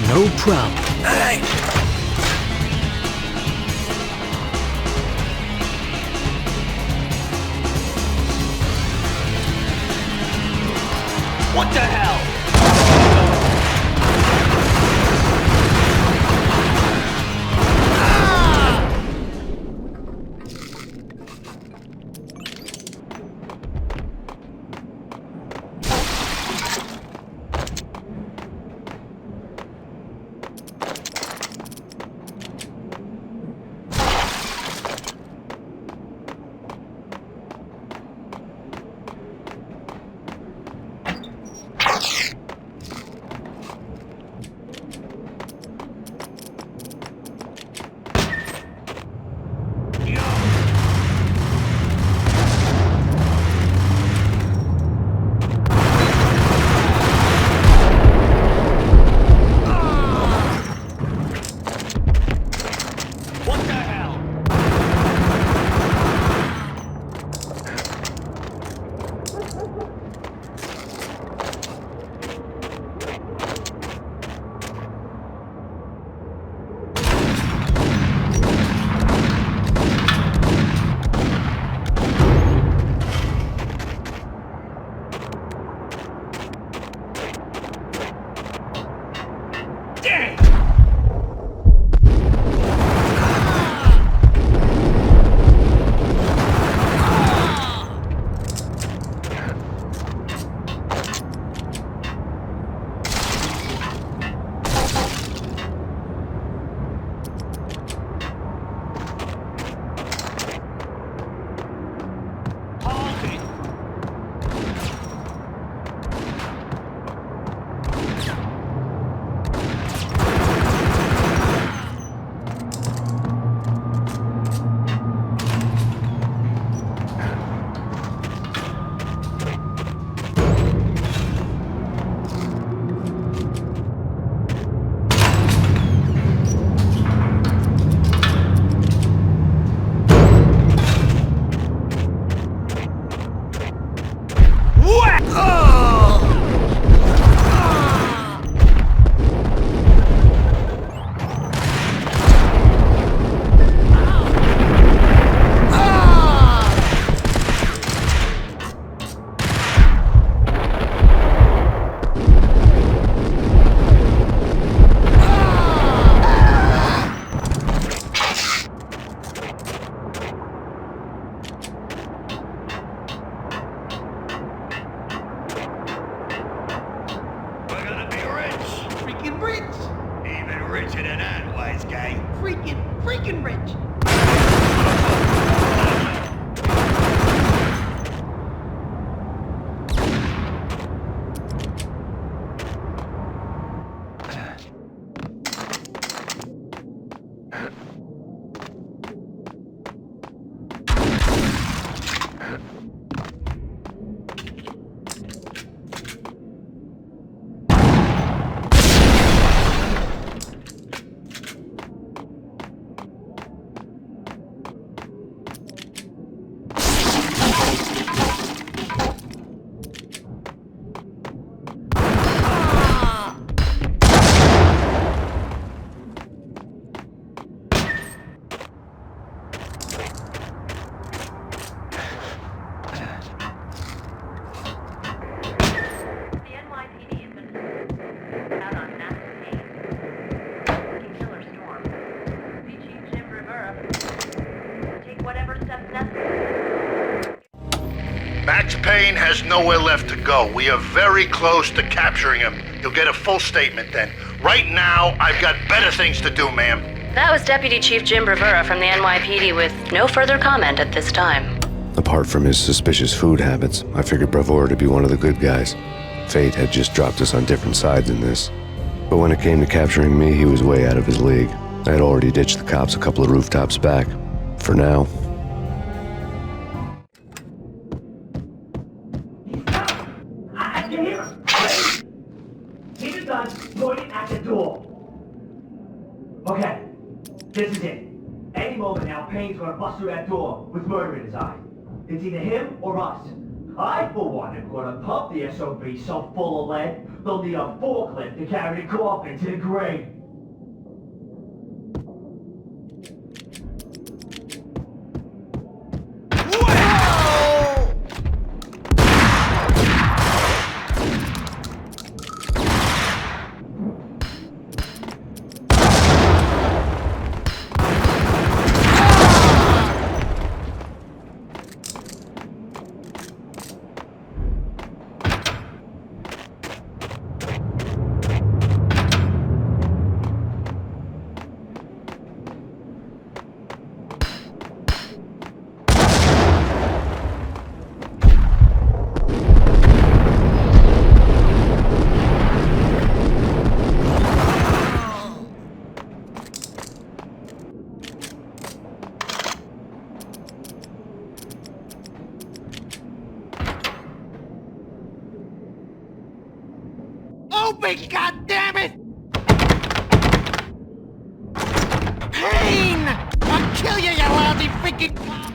No problem. Hey! What the hell? richer than that, wise guy. Freaking rich. Max Payne has nowhere left to go. We are very close to capturing him. You'll get a full statement then. Right now, I've got better things to do, ma'am. That was Deputy Chief Jim Rivera from the NYPD with no further comment at this time. Apart from his suspicious food habits, I figured Bravura to be one of the good guys. Fate had just dropped us on different sides in this. But when it came to capturing me, he was way out of his league. I had already ditched the cops a couple of rooftops back. For now. I can hear him. He's a gun pointing at the door. Okay, this is it. Any moment now, Payne's gonna bust through that door with murder in his eye. It's either him or us. I, for one, am gonna pump the SOB so full of lead, they'll need a forklift to carry the coffin to the grave. Open, goddammit! Payne! I'll kill you, you lousy freaking cop!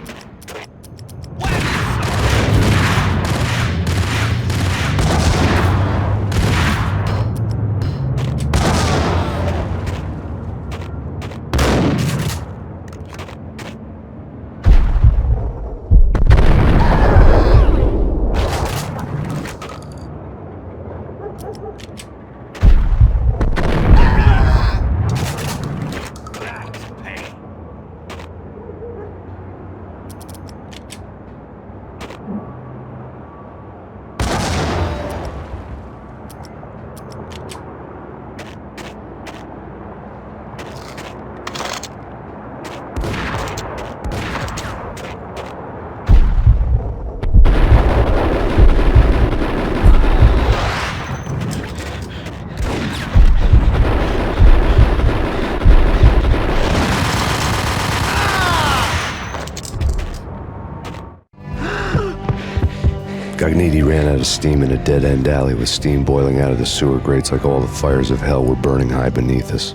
Gognitti ran out of steam in a dead-end alley with steam boiling out of the sewer grates like all the fires of hell were burning high beneath us.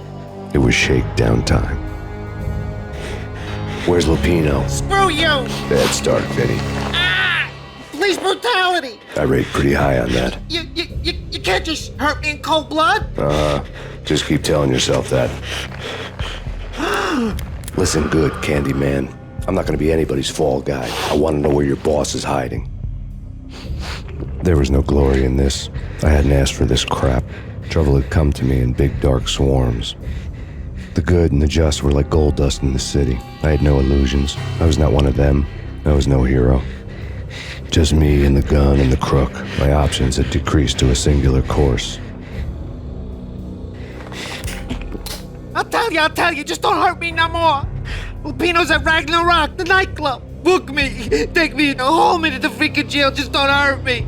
It was shakedown time. Where's Lupino? Screw you! Bad start, Vinny. Police brutality! I rate pretty high on that. You can't just hurt me in cold blood? Just keep telling yourself that. Listen good, Candyman. I'm not gonna be anybody's fall guy. I wanna know where your boss is hiding. There was no glory in this. I hadn't asked for this crap. Trouble had come to me in big dark swarms. The good and the just were like gold dust in the city. I had no illusions. I was not one of them. I was no hero. Just me and the gun and the crook. My options had decreased to a singular course. I'll tell you, just don't hurt me no more. Lupino's at Ragnarok, the nightclub. Book me, take me, haul me to the freaking jail, just don't hurt me.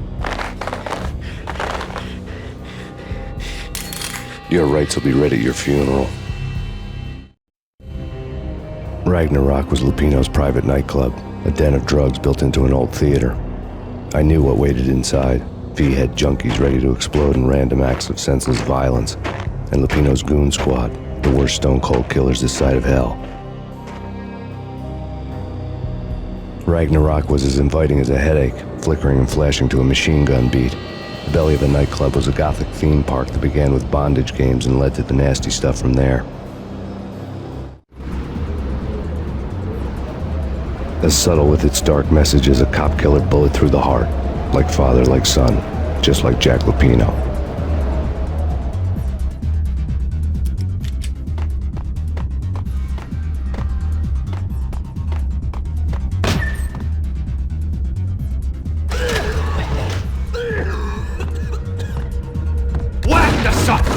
Your rights will be ready at your funeral. Ragnarok was Lupino's private nightclub, a den of drugs built into an old theater. I knew what waited inside. V-head junkies ready to explode in random acts of senseless violence, and Lupino's goon squad, the worst stone-cold killers this side of hell. Ragnarok was as inviting as a headache, flickering and flashing to a machine gun beat. The belly of the nightclub was a gothic theme park that began with bondage games and led to the nasty stuff from there. As subtle with its dark message as a cop-killer bullet through the heart. Like father, like son, just like Jack Lupino. Whack the sucker!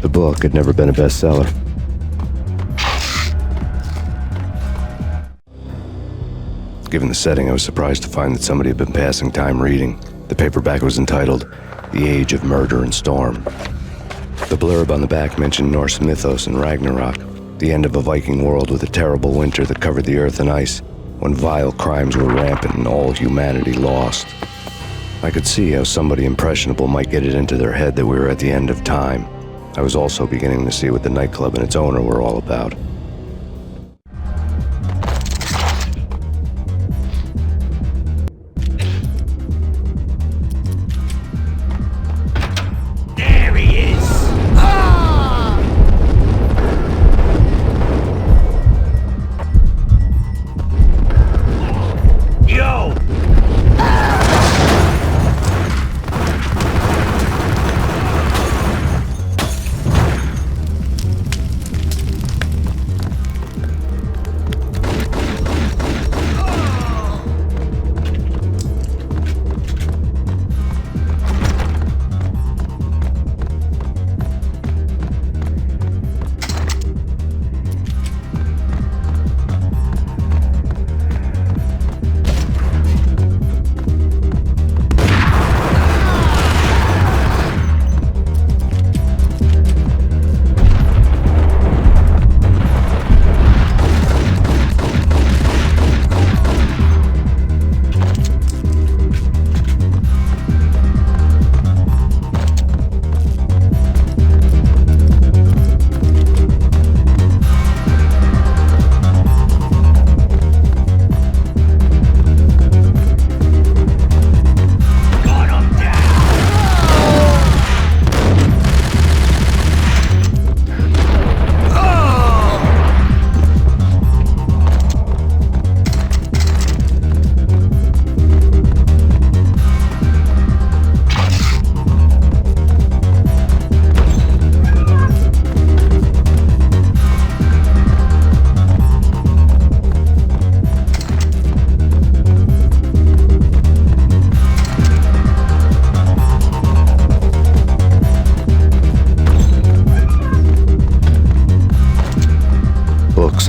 The book had never been a bestseller. Given the setting, I was surprised to find that somebody had been passing time reading. The paperback was entitled, The Age of Murder and Storm. The blurb on the back mentioned Norse mythos and Ragnarok, the end of a Viking world with a terrible winter that covered the earth in ice, when vile crimes were rampant and all humanity lost. I could see how somebody impressionable might get it into their head that we were at the end of time. I was also beginning to see what the nightclub and its owner were all about.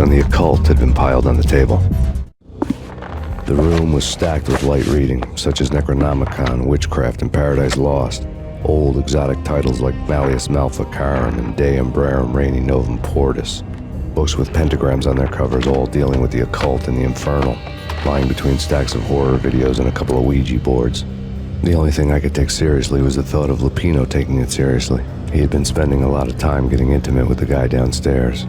on the occult had been piled on the table. The room was stacked with light reading, such as Necronomicon, Witchcraft, and Paradise Lost. Old exotic titles like Malleus Maleficarum and De Umbrarum Reini Novum Portus. Books with pentagrams on their covers, all dealing with the occult and the infernal, lying between stacks of horror videos and a couple of Ouija boards. The only thing I could take seriously was the thought of Lupino taking it seriously. He had been spending a lot of time getting intimate with the guy downstairs.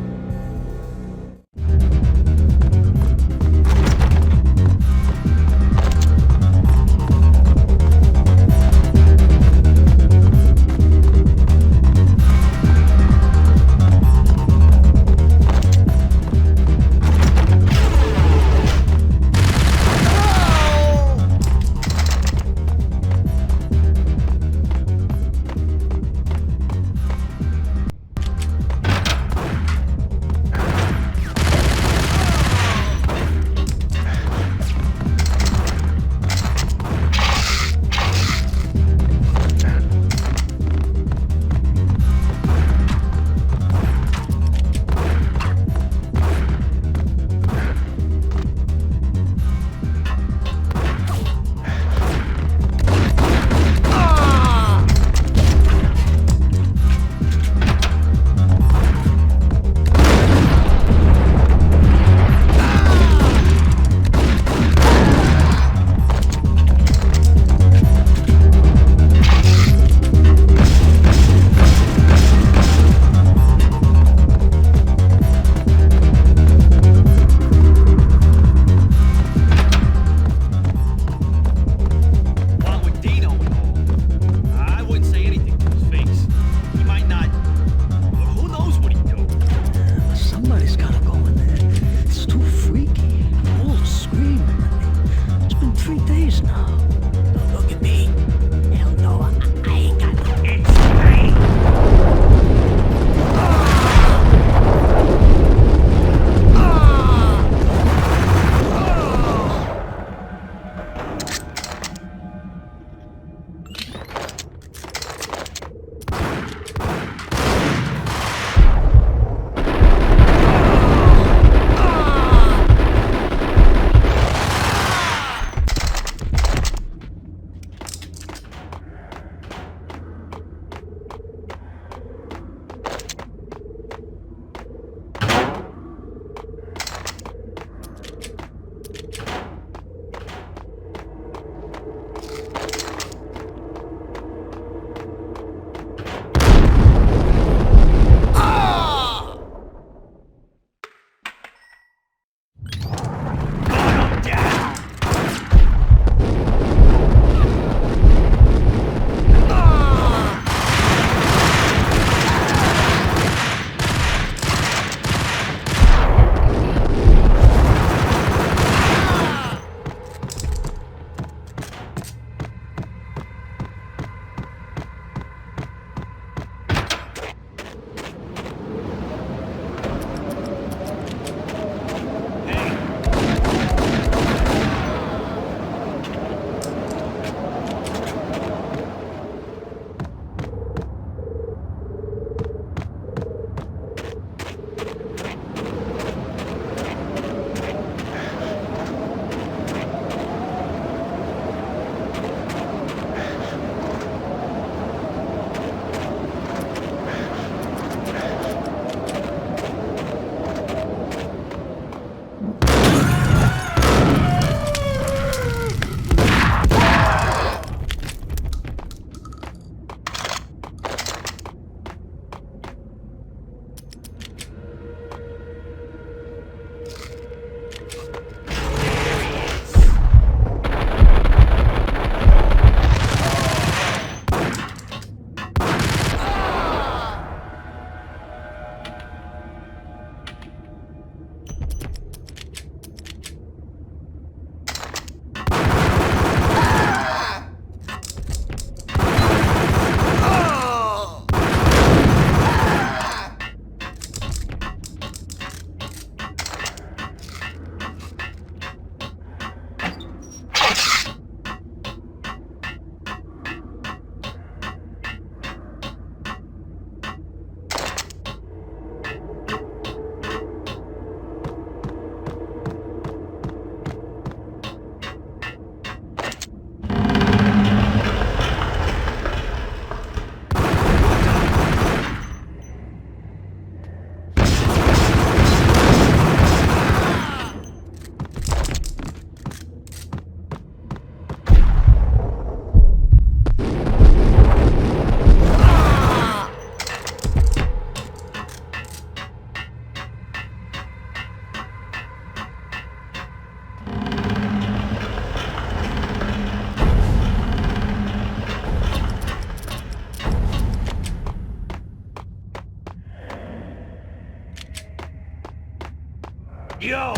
Yo!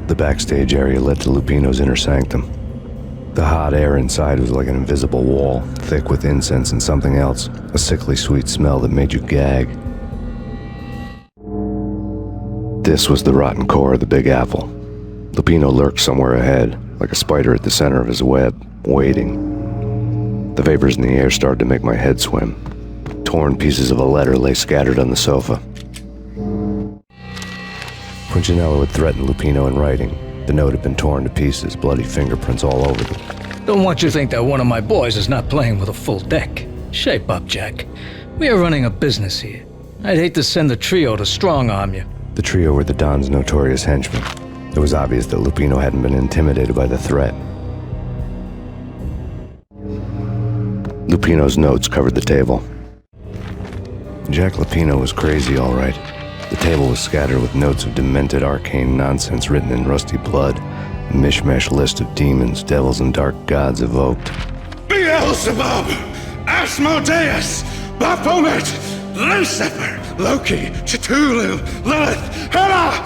The backstage area led to Lupino's inner sanctum. The hot air inside was like an invisible wall, thick with incense and something else, a sickly sweet smell that made you gag. This was the rotten core of the Big Apple. Lupino lurked somewhere ahead, like a spider at the center of his web, waiting. The vapors in the air started to make my head swim. Torn pieces of a letter lay scattered on the sofa. Punchinello had threatened Lupino in writing. The note had been torn to pieces, bloody fingerprints all over them. Don't want you to think that one of my boys is not playing with a full deck. Shape up, Jack. We are running a business here. I'd hate to send the trio to strong-arm you. The trio were the Don's notorious henchmen. It was obvious that Lupino hadn't been intimidated by the threat. Lupino's notes covered the table. Jack Lupino was crazy, all right. The table was scattered with notes of demented arcane nonsense written in rusty blood, a mishmash list of demons, devils, and dark gods evoked. Beelzebub, Asmodeus, Baphomet, Lucifer, Loki, Cthulhu, Lilith, Hela,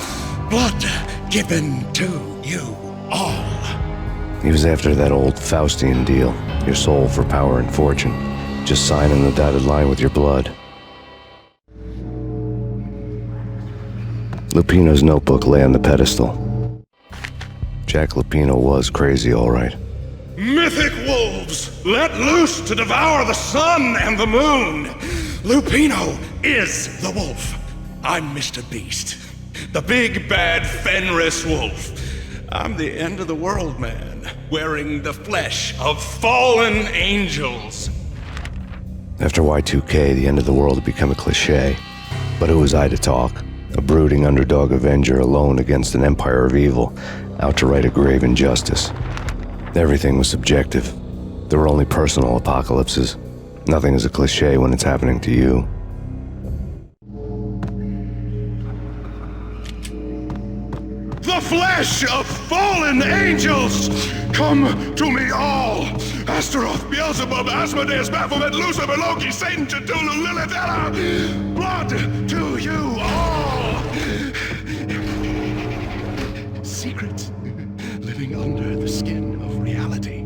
blood given to you all. He was after that old Faustian deal, your soul for power and fortune, just signing the dotted line with your blood. Lupino's notebook lay on the pedestal. Jack Lupino was crazy, all right. Mythic wolves, let loose to devour the sun and the moon. Lupino is the wolf. I'm Mr. Beast, the big bad Fenris wolf. I'm the end of the world man, wearing the flesh of fallen angels. After Y2K, the end of the world had become a cliche. But who was I to talk? A brooding underdog avenger alone against an empire of evil, out to right a grave injustice. Everything was subjective. There were only personal apocalypses. Nothing is a cliche when it's happening to you. The flesh of fallen angels! Come to me all! Astaroth, Beelzebub, Asmodeus, Baphomet, Lucifer, Loki, Satan, Cthulhu, Lilith, Hela! Blood to you all! Secrets living under the skin of reality.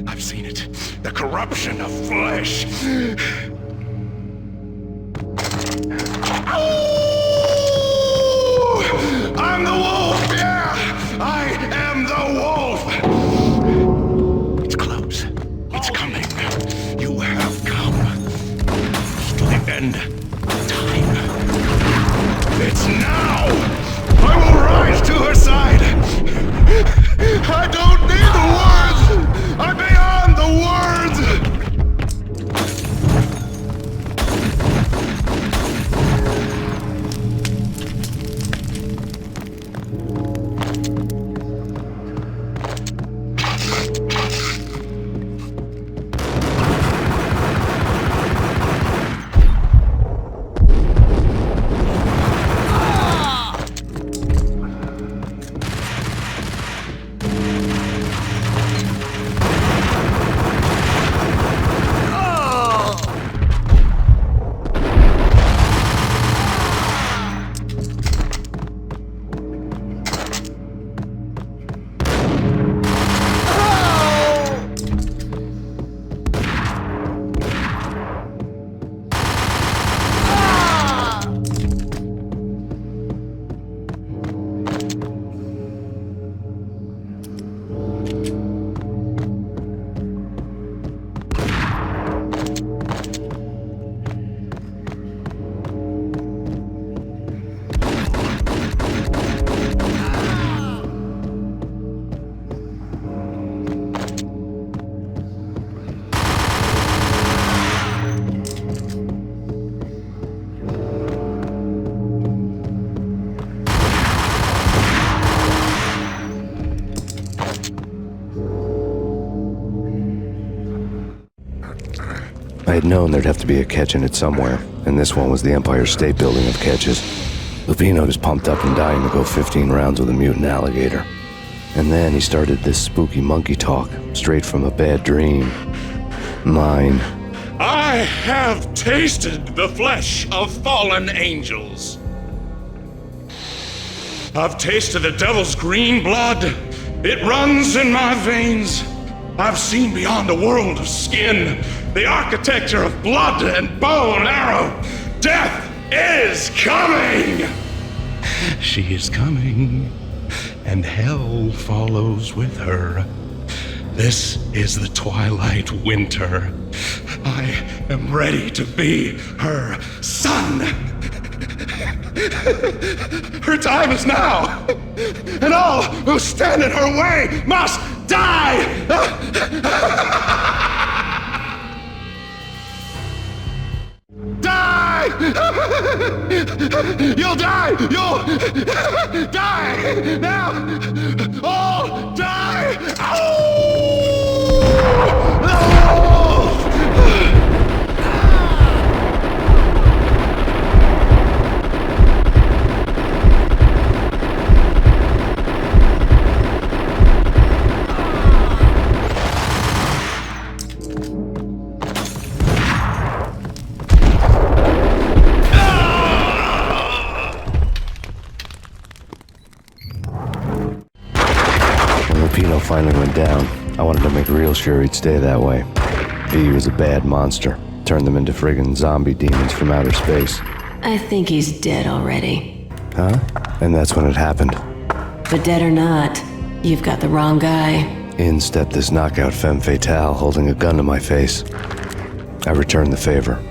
I've seen it. The corruption of flesh. I'm the wolf, yeah! I am the wolf! It's close. It's coming. You have come. To the end of time. It's now! I will rise to her side! I don't need the words! I'm beyond the words! I had known there'd have to be a catch in it somewhere, and this one was the Empire State Building of catches. Lupino was pumped up and dying to go 15 rounds with a mutant alligator. And then he started this spooky monkey talk, straight from a bad dream. Mine. I have tasted the flesh of fallen angels. I've tasted the devil's green blood. It runs in my veins. I've seen beyond a world of skin, the architecture of blood and bow and arrow. Death is coming! She is coming, and hell follows with her. This is the twilight winter. I am ready to be her son. Her time is now, and all who stand in her way must die! Die! You'll die! You'll die! Now! All die! Lupino finally went down. I wanted to make real sure he'd stay that way. V was a bad monster. Turned them into friggin' zombie demons from outer space. I think he's dead already. Huh? And that's when it happened. But dead or not, you've got the wrong guy. In stepped this knockout femme fatale holding a gun to my face. I returned the favor.